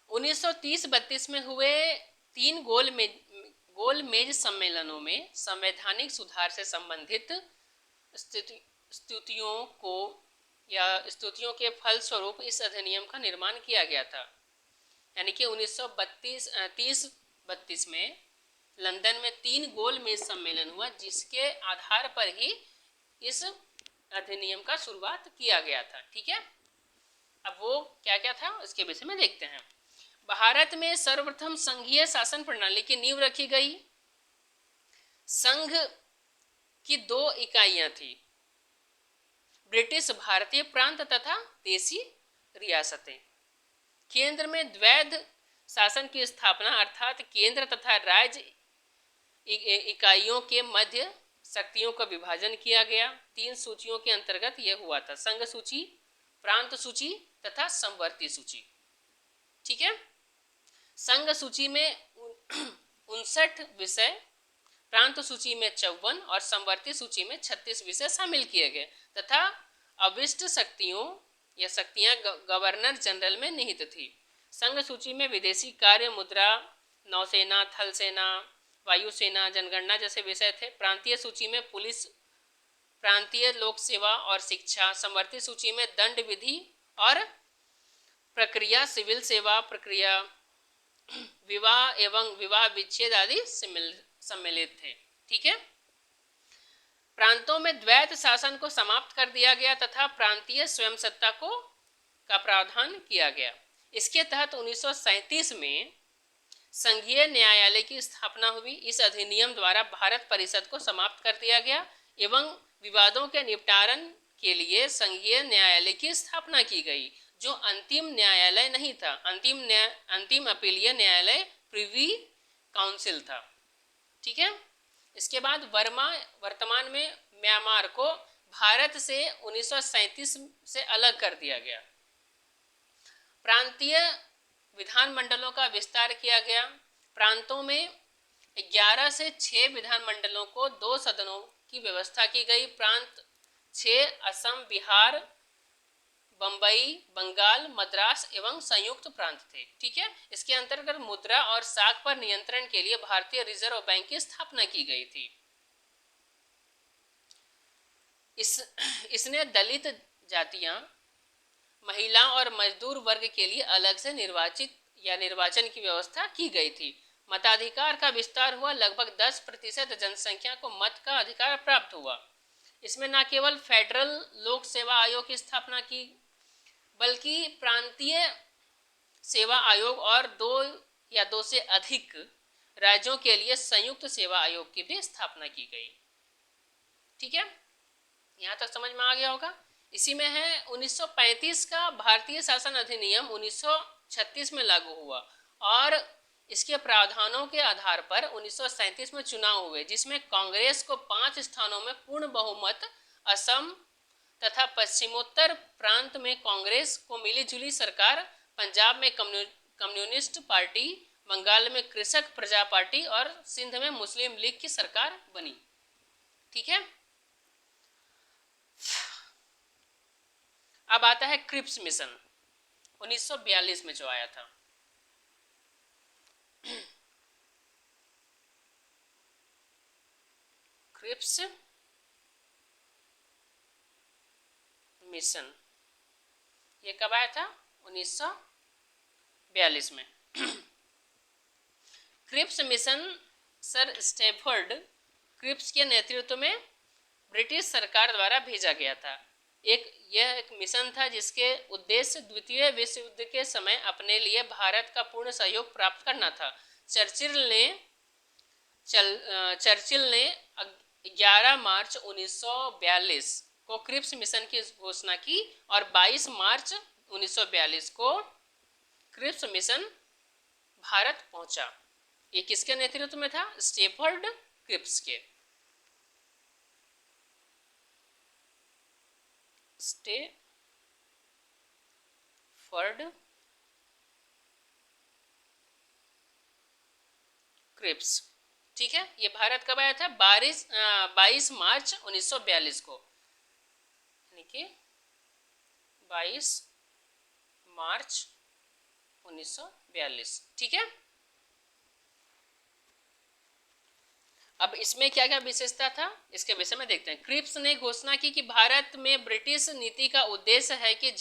S1: 1930-32 में हुए 3 गोल मेज सम्मेलनों में संवैधानिक सुधार से संबंधित स्तुतियों के फलस्वरूप इस अधिनियम का निर्माण किया गया था। यानी कि 1930-32 में लंदन में 3 गोल मेज सम्मेलन हुआ, जिसके आधार पर ही इस अधिनियम का शुरुआत किया गया था। ठीक है, अब वो क्या क्या था उसके विषय में देखते हैं। भारत में सर्वप्रथम संघीय शासन प्रणाली की नींव रखी गई। संघ की 2 इकाइयां थी, ब्रिटिश भारतीय प्रांत तथा देशी रियासतें। केंद्र में द्वैध शासन की स्थापना, अर्थात केंद्र तथा राज्य इकाइयों के मध्य शक्तियों का विभाजन किया गया। 3 सूचियों के अंतर्गत यह हुआ था: संघ सूची, प्रांत सूची तथा समवर्ती सूची। ठीक है, संघ सूची में 59 विषय, प्रांत सूची में 54 और समवर्ती सूची में 36 विषय शामिल किए गए तथा अविष्ट शक्तियां गवर्नर जनरल में निहित थी। संघ सूची में विदेशी कार्य, मुद्रा, नौसेना, थल सेना, वायुसेना, जनगणना जैसे विषय थे। प्रांतीय सूची में पुलिस, प्रांतीय लोक सेवा और शिक्षा। समवर्ती सूची में दंड विधि और प्रक्रिया, सिविल सेवा प्रक्रिया, विवाह एवं विवाह विच्छेद आदि सम्मिलित थे। ठीक है, प्रांतों में द्वैत शासन को समाप्त कर दिया गया तथा प्रांतीय स्वयं सत्ता का प्रावधान किया गया। इसके तहत 1937 में संघीय न्यायालय की स्थापना हुई। इस अधिनियम द्वारा भारत परिषद को समाप्त कर दिया गया एवं विवादों के निपटारण के लिए संघीय न्यायालय की स्थापना की गई, जो अंतिम न्यायालय नहीं था। अंतिम अपीलीय न्यायालय प्रिवी काउंसिल था। ठीक है, इसके बाद वर्तमान में म्यांमार को भारत से 1937 से अलग कर दिया गया। प्रांतीय विधानमंडलों का विस्तार किया गया। प्रांतों में 11 से 6 विधानमंडलों को 2 सदनों की व्यवस्था की गई। प्रांत 6 असम, बिहार, बंबई, बंगाल, मद्रास एवं संयुक्त प्रांत थे। ठीक है, इसके अंतर्गत मुद्रा और साख पर नियंत्रण के लिए भारतीय रिजर्व बैंक की स्थापना की गई थी। इसने दलित जातियां, महिला और मजदूर वर्ग के लिए अलग से निर्वाचन की व्यवस्था की गई थी। मताधिकार का विस्तार हुआ, लगभग 10% जनसंख्या को मत का अधिकार प्राप्त हुआ। इसमें न केवल फेडरल लोक सेवा आयोग की स्थापना की, बल्कि प्रांतीय सेवा आयोग और दो से अधिक राज्यों के लिए संयुक्त सेवा आयोग की भी स्थापना की गई। ठीक है, यहाँ तक समझ में आ गया होगा। इसी में है 1935 का भारतीय शासन अधिनियम 1936 में लागू हुआ और इसके प्रावधानों के आधार पर 1937 में चुनाव हुए, जिसमें कांग्रेस को 5 स्थानों में पूर्ण बहुमत, असम तथा पश्चिमोत्तर प्रांत में कांग्रेस को मिलीजुली सरकार, पंजाब में कम्युनिस्ट पार्टी, बंगाल में कृषक प्रजा पार्टी और सिंध में मुस्लिम लीग की सरकार बनी। ठीक है, अब आता है क्रिप्स मिशन 1942 में जो आया था। क्रिप्स मिशन ये कब आया था? 1942 में। Cripps mission sir Stafford Cripps के नेतृत्व में ब्रिटिश सरकार द्वारा भेजा गया था। यह एक मिशन था जिसके उद्देश्य द्वितीय विश्व युद्ध के समय अपने लिए भारत का पूर्ण सहयोग प्राप्त करना था। चर्चिल ने 11 मार्च 1942 को क्रिप्स मिशन की घोषणा की और 22 मार्च 1942 को क्रिप्स मिशन भारत पहुंचा। ये किसके नेतृत्व में था? स्टैफर्ड क्रिप्स के। Stafford Cripps. ठीक है, ये भारत कब आया था? 22 मार्च 1942 को, यानी कि 22 मार्च 1942। ठीक है, अब इसमें क्या क्या विशेषता था इसके विषय में देखते हैं। क्रिप्स ने घोषणा की कि भारत में ब्रिटिश नीति का उद्देश्य है कि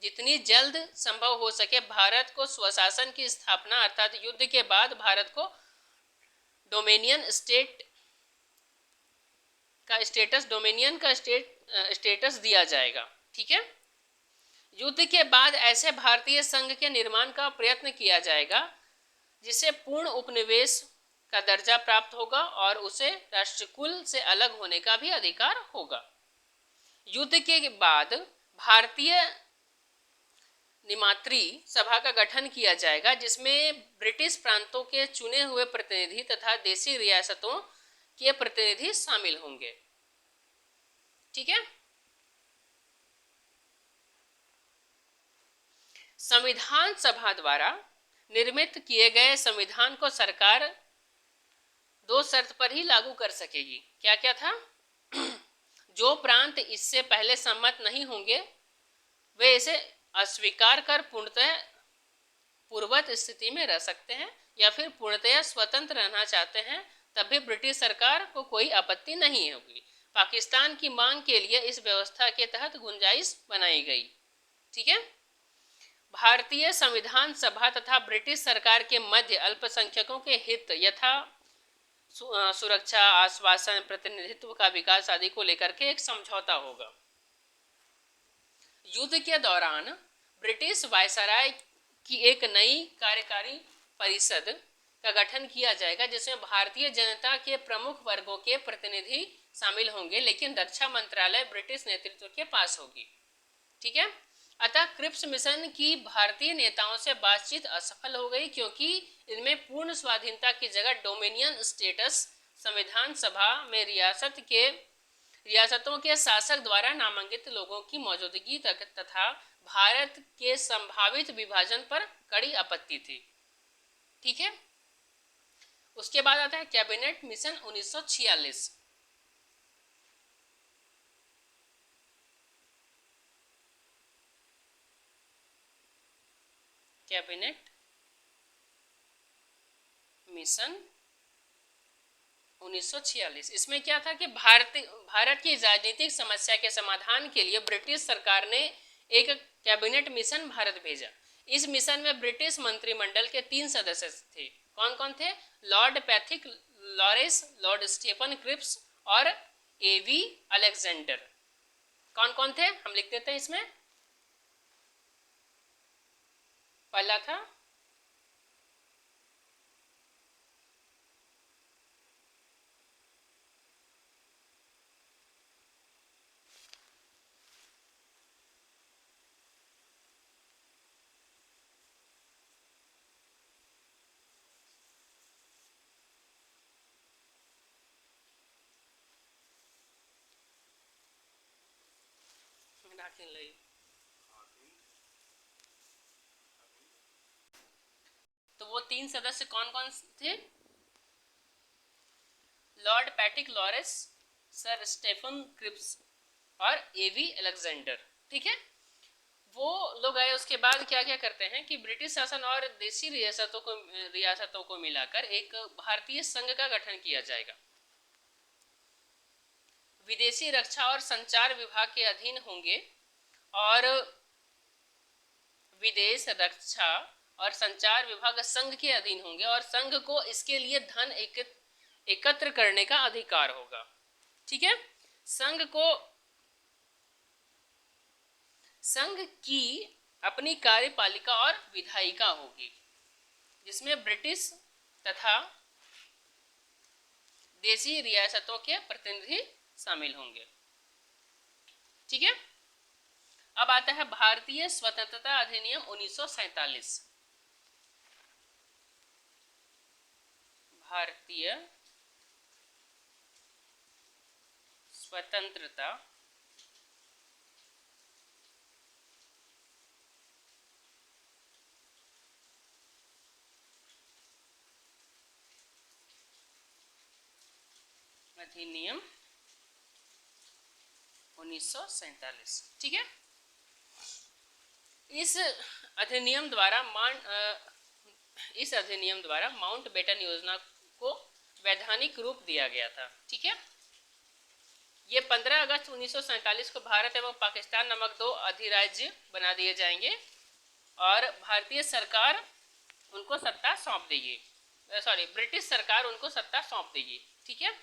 S1: जितनी जल्द संभव हो सके भारत को स्वशासन की स्थापना अर्थात युद्ध के बाद भारत को डोमिनियन का स्टेटस दिया जाएगा। ठीक है, युद्ध के बाद ऐसे भारतीय संघ के निर्माण का प्रयत्न किया जाएगा जिसे पूर्ण उपनिवेश का दर्जा प्राप्त होगा और उसे राष्ट्रकुल से अलग होने का भी अधिकार होगा। युद्ध के बाद भारतीय निमात्री सभा का गठन किया जाएगा जिसमें ब्रिटिश प्रांतों के चुने हुए प्रतिनिधि तथा देशी रियासतों के प्रतिनिधि शामिल होंगे। ठीक है, संविधान सभा द्वारा निर्मित किए गए संविधान को सरकार 2 शर्त पर ही लागू कर सकेगी। क्या क्या था? जो प्रांत इससे पहले सम्मत नहीं होंगे वे इसे अस्वीकार कर पूर्ववत स्थिति में रह सकते हैं या फिर पूर्णतया स्वतंत्र रहना चाहते हैं, तब भी ब्रिटिश सरकार को कोई आपत्ति नहीं होगी। पाकिस्तान की मांग के लिए इस व्यवस्था के तहत गुंजाइश बनाई गई। ठीक है, भारतीय संविधान सभा तथा ब्रिटिश सरकार के मध्य अल्पसंख्यकों के हित यथा सुरक्षा, आश्वासन, प्रतिनिधित्व का विकास आदि को लेकर के एक समझौता होगा। युद्ध के दौरान ब्रिटिश वायसराय की एक नई कार्यकारी परिषद का गठन किया जाएगा जिसमें भारतीय जनता के प्रमुख वर्गों के प्रतिनिधि शामिल होंगे, लेकिन रक्षा मंत्रालय ब्रिटिश नेतृत्व के पास होगी। ठीक है, अतः क्रिप्स मिशन की भारतीय नेताओं से बातचीत असफल हो गई क्योंकि इनमें पूर्ण स्वाधीनता की जगह डोमिनियन स्टेटस, संविधान सभा में रियासतों के शासक द्वारा नामांकित लोगों की मौजूदगी तथा भारत के संभावित विभाजन पर कड़ी आपत्ति थी। ठीक है, उसके बाद आता है कैबिनेट मिशन 1946। Cabinet mission 1946। इसमें क्या था कि भारत की राजनीतिक समस्या के समाधान के लिए ब्रिटिश सरकार ने एक कैबिनेट मिशन भारत भेजा। इस मिशन में ब्रिटिश मंत्रिमंडल के 3 सदस्य थे। कौन कौन थे? Lord Pethick Lawrence, Lord Stephen Cripps और एवी अलेक्जेंडर। कौन कौन थे? हम लिख देते हैं इसमें। पहला था तो वो 3 सदस्य कौन कौन थे? Lord Pethick Lawrence, sir Stephen Cripps और एवी अलेक्जेंडर। ठीक है, वो लोग आए। उसके बाद क्या क्या करते हैं कि ब्रिटिश शासन और देशी रियासतों को मिलाकर एक भारतीय संघ का गठन किया जाएगा। विदेशी रक्षा और संचार विभाग के अधीन होंगे और विदेश रक्षा और संचार विभाग संघ के अधीन होंगे और संघ को इसके लिए धन एकत्र करने का अधिकार होगा। ठीक है, संघ की अपनी कार्यपालिका और विधायिका होगी, जिसमें ब्रिटिश तथा देशी रियासतों के प्रतिनिधि शामिल होंगे। ठीक है, अब आता है भारतीय स्वतंत्रता अधिनियम 1947। भारतीय स्वतंत्रता अधिनियम 1947। ठीक है, इस अधिनियम द्वारा माउंटबेटन योजना को वैधानिक रूप दिया गया था। ठीक है, ये 15 अगस्त 1947 को भारत एवं पाकिस्तान नामक 2 अधिराज्य बना दिए जाएंगे और भारतीय सरकार उनको सत्ता सौंप देगी। ब्रिटिश सरकार उनको सत्ता सौंप देगी। ठीक है,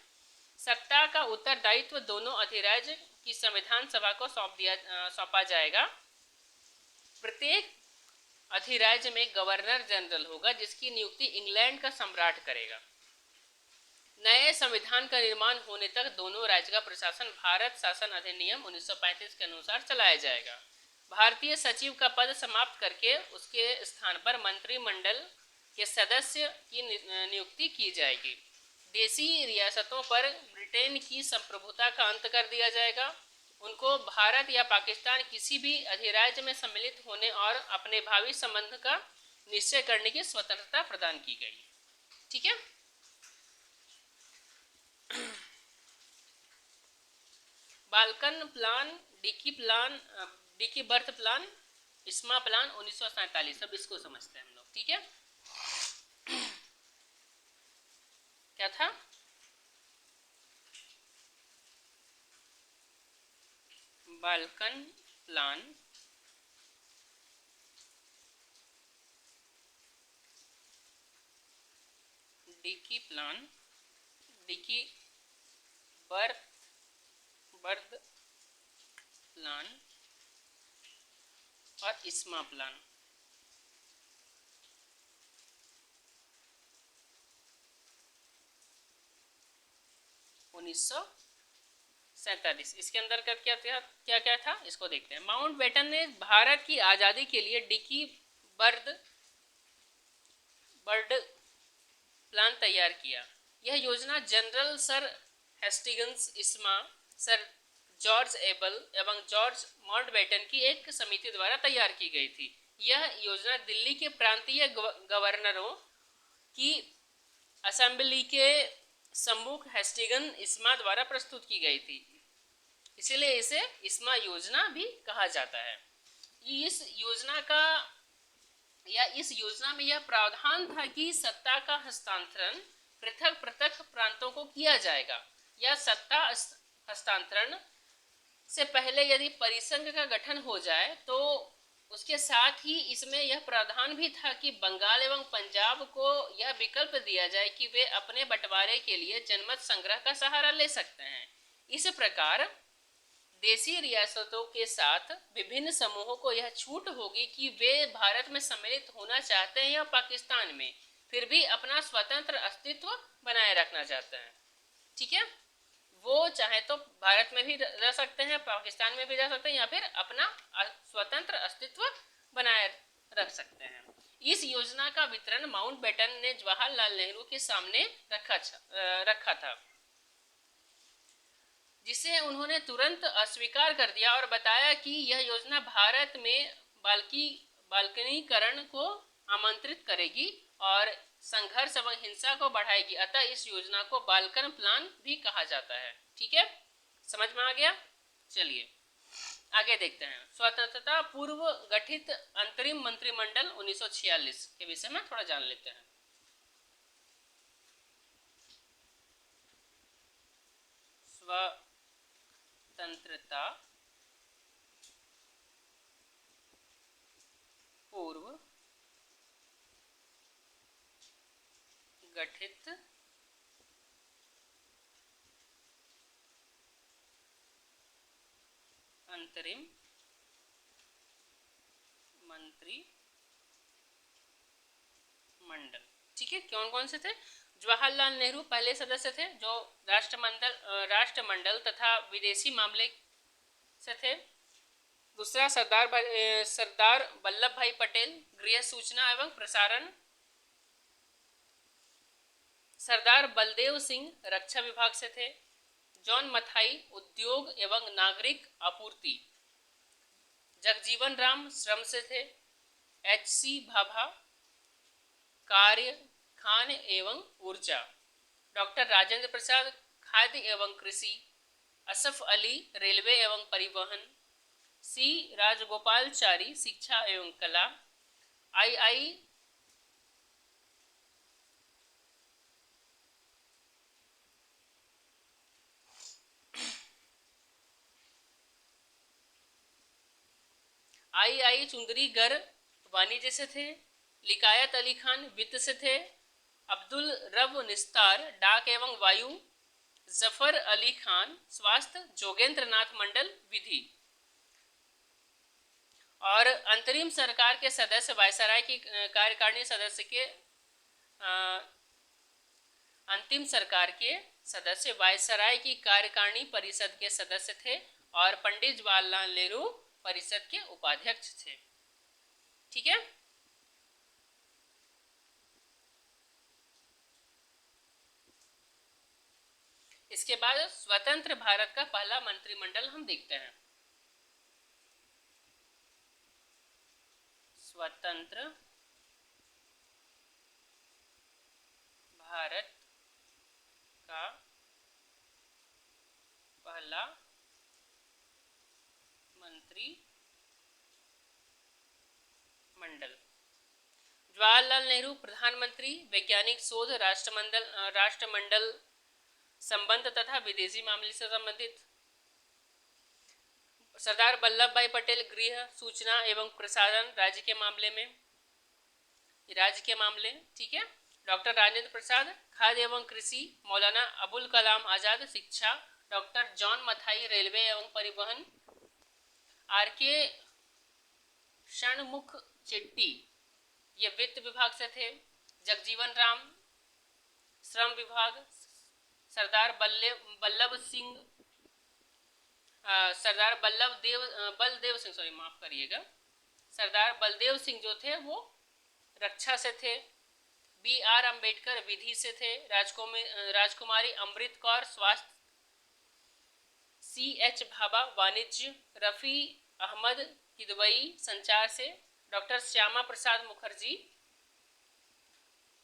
S1: सत्ता का उत्तरदायित्व दोनों अधिराज्य की संविधान सभा को सौंपा जाएगा। प्रत्येक अधिराज्य में गवर्नर जनरल होगा, जिसकी नियुक्ति इंग्लैंड का सम्राट करेगा। नए संविधान का निर्माण होने तक दोनों राज्य का प्रशासन भारत शासन अधिनियम 1935 के अनुसार चलाया जाएगा। भारतीय सचिव का पद समाप्त करके उसके स्थान पर मंत्रिमंडल के सदस्य की नियुक्ति की जाएगी। देशी रियासतों पर ब्रिटेन की संप्रभुता का अंत कर दिया जाएगा। उनको भारत या पाकिस्तान किसी भी अधिराज्य में सम्मिलित होने और अपने भावी संबंध का निश्चय करने की स्वतंत्रता प्रदान की गई। ठीक है, Balkan plan, Dickie Bird plan, Ismay plan 1947। अब इसको समझते हैं हम लोग। ठीक है, क्या था? Balkan plan, Dickie plan, Dickie Bird plan और इस्मा प्लान। उन्नीस 1947। इसके अंदर का क्या था इसको देखते हैं। माउंटबेटन ने भारत की आज़ादी के लिए डिकी बर्थ प्लान तैयार किया। यह योजना जनरल सर हेस्टिंग्स, इस्मा, सर जॉर्ज एबल एवं जॉर्ज माउंटबेटन की एक समिति द्वारा तैयार की गई थी। यह योजना दिल्ली के प्रांतीय गवर्नरों की असेंबली के सम्मुख हेस्टिंग्स इस्मा द्वारा प्रस्तुत की गई थी, इसलिए इसे इस्मा योजना भी कहा जाता है। इस योजना का या इस योजना में यह प्रावधान था कि सत्ता का हस्तांतरण पृथक पृथक प्रांतों को किया जाएगा, या सत्ता हस्तांतरण से पहले यदि परिसंघ का गठन हो जाए तो उसके साथ ही इसमें यह प्रावधान भी था कि बंगाल एवं पंजाब को यह विकल्प दिया जाए कि वे अपने बंटवारे के लिए जनमत संग्रह का सहारा ले सकते हैं। इस प्रकार देशी रियासतों के साथ विभिन्न समूहों को यह छूट होगी कि वे भारत में सम्मिलित होना चाहते हैं या पाकिस्तान में, फिर भी अपना स्वतंत्र अस्तित्व बनाए रखना चाहते हैं। ठीक है, वो चाहे तो भारत में भी रह सकते हैं, पाकिस्तान में भी रह सकते हैं, या फिर अपना स्वतंत्र अस्तित्व बनाए रख सकते हैं। इस योजना का वितरण माउंटबेटन ने जवाहरलाल नेहरू के सामने रखा था, जिसे उन्होंने तुरंत अस्वीकार कर दिया और बताया कि यह योजना भारत में बाल्कनीकरण को आमंत्रित करेगी और संघर्ष एवं हिंसा को बढ़ाएगी, अतः इस योजना को बाल्कन प्लान भी कहा जाता है। ठीक है, समझ में आ गया। चलिए आगे देखते हैं। स्वतंत्रता पूर्व गठित अंतरिम मंत्रिमंडल 1946 के विषय में थोड़ा जान लेते हैं। स्वतंत्रता पूर्व गठित अंतरिम मंत्रिमंडल। ठीक है, कौन कौन से थे? जवाहरलाल नेहरू पहले सदस्य थे जो राष्ट्रमंडल तथा विदेशी मामले से थे। दूसरा सरदार वल्लभ भाई पटेल गृह सूचना एवं प्रसारण। सरदार बलदेव सिंह रक्षा विभाग से थे। जॉन मथाई उद्योग एवं नागरिक आपूर्ति। जगजीवन राम श्रम से थे। एच.सी. भाभा कार्य खान एवं ऊर्जा। डॉक्टर राजेंद्र प्रसाद खाद्य एवं कृषि। असफ अली रेलवे एवं परिवहन। सी राजगोपालचारी शिक्षा एवं कला। आई चुंदरीगर वाणिज्य से थे। लिकायत अली खान वित्त से थे। अब्दुल रब निस्तार डाक एवं वायु। जफर अली खान स्वास्थ्य। जोगेंद्र नाथ मंडल विधि। और अंतरिम सरकार के सदस्य वायसराय की कार्यकारिणी सदस्य के अंतिम सरकार के सदस्य वायसराय की कार्यकारिणी परिषद के सदस्य थे और पंडित जवाहरलाल नेहरू परिषद के उपाध्यक्ष थे। ठीक है, इसके बाद स्वतंत्र भारत का पहला मंत्रिमंडल हम देखते हैं। स्वतंत्र भारत का पहला मंत्रिमंडल। जवाहरलाल नेहरू प्रधानमंत्री, वैज्ञानिक शोध, राष्ट्रमंडल संबंध तथा विदेशी मामले से संबंधित। सरदार वल्लभ भाई पटेल गृह सूचना एवं प्रसारण राज्य के मामले। ठीक है। डॉक्टर राजेंद्र प्रसाद खाद्य एवं कृषि। मौलाना अबुल कलाम आजाद शिक्षा। डॉक्टर जॉन मथाई रेलवे एवं परिवहन। आर.के. षणमुख चेट्टी ये वित्त विभाग से थे। जगजीवन राम श्रम विभाग। सरदार बलदेव सिंह माफ करिएगा, सरदार बलदेव सिंह जो थे वो रक्षा से थे। बी.आर. अम्बेडकर विधि से थे। राजकुमारी अमृत कौर स्वास्थ्य। सी.एच. भाभा वाणिज्य। रफ़ी अहमद किदवई संचार से। डॉक्टर श्यामा प्रसाद मुखर्जी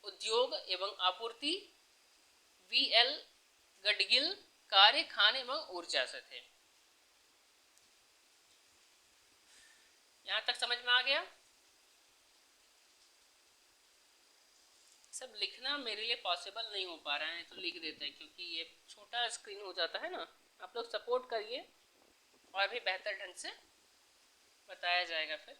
S1: उद्योग एवं आपूर्ति। वी.एल. गडगिल कार्य खान एवं ऊर्जा से थे। यहां तक समझ में आ गया? सब लिखना मेरे लिए पॉसिबल नहीं हो पा रहा है, तो लिख देते हैं क्योंकि ये छोटा स्क्रीन हो जाता है ना। आप लोग सपोर्ट करिए और भी बेहतर ढंग से बताया जाएगा फिर।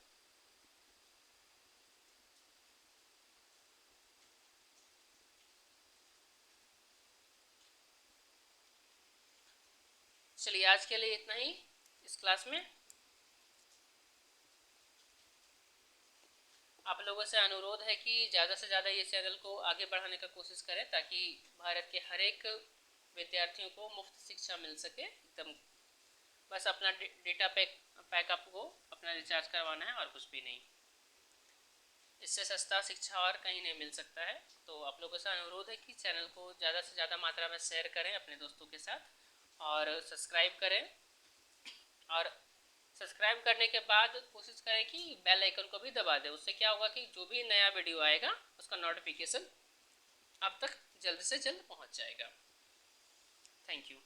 S1: चलिए आज के लिए इतना ही इस क्लास में। आप लोगों से अनुरोध है कि ज़्यादा से ज़्यादा ये चैनल को आगे बढ़ाने का कोशिश करें ताकि भारत के हर एक विद्यार्थियों को मुफ्त शिक्षा मिल सके एकदम। बस अपना डेटा पैकअप को अपना रिचार्ज करवाना है और कुछ भी नहीं। इससे सस्ता शिक्षा और कहीं नहीं मिल सकता है। तो आप लोगों से अनुरोध है कि चैनल को ज़्यादा से ज़्यादा मात्रा में शेयर करें अपने दोस्तों के साथ और सब्सक्राइब करें। और सब्सक्राइब करने के बाद कोशिश करें कि बेल आइकन को भी दबा दें। उससे क्या होगा कि जो भी नया वीडियो आएगा उसका नोटिफिकेशन आप तक जल्द से जल्द पहुंच जाएगा। Thank you.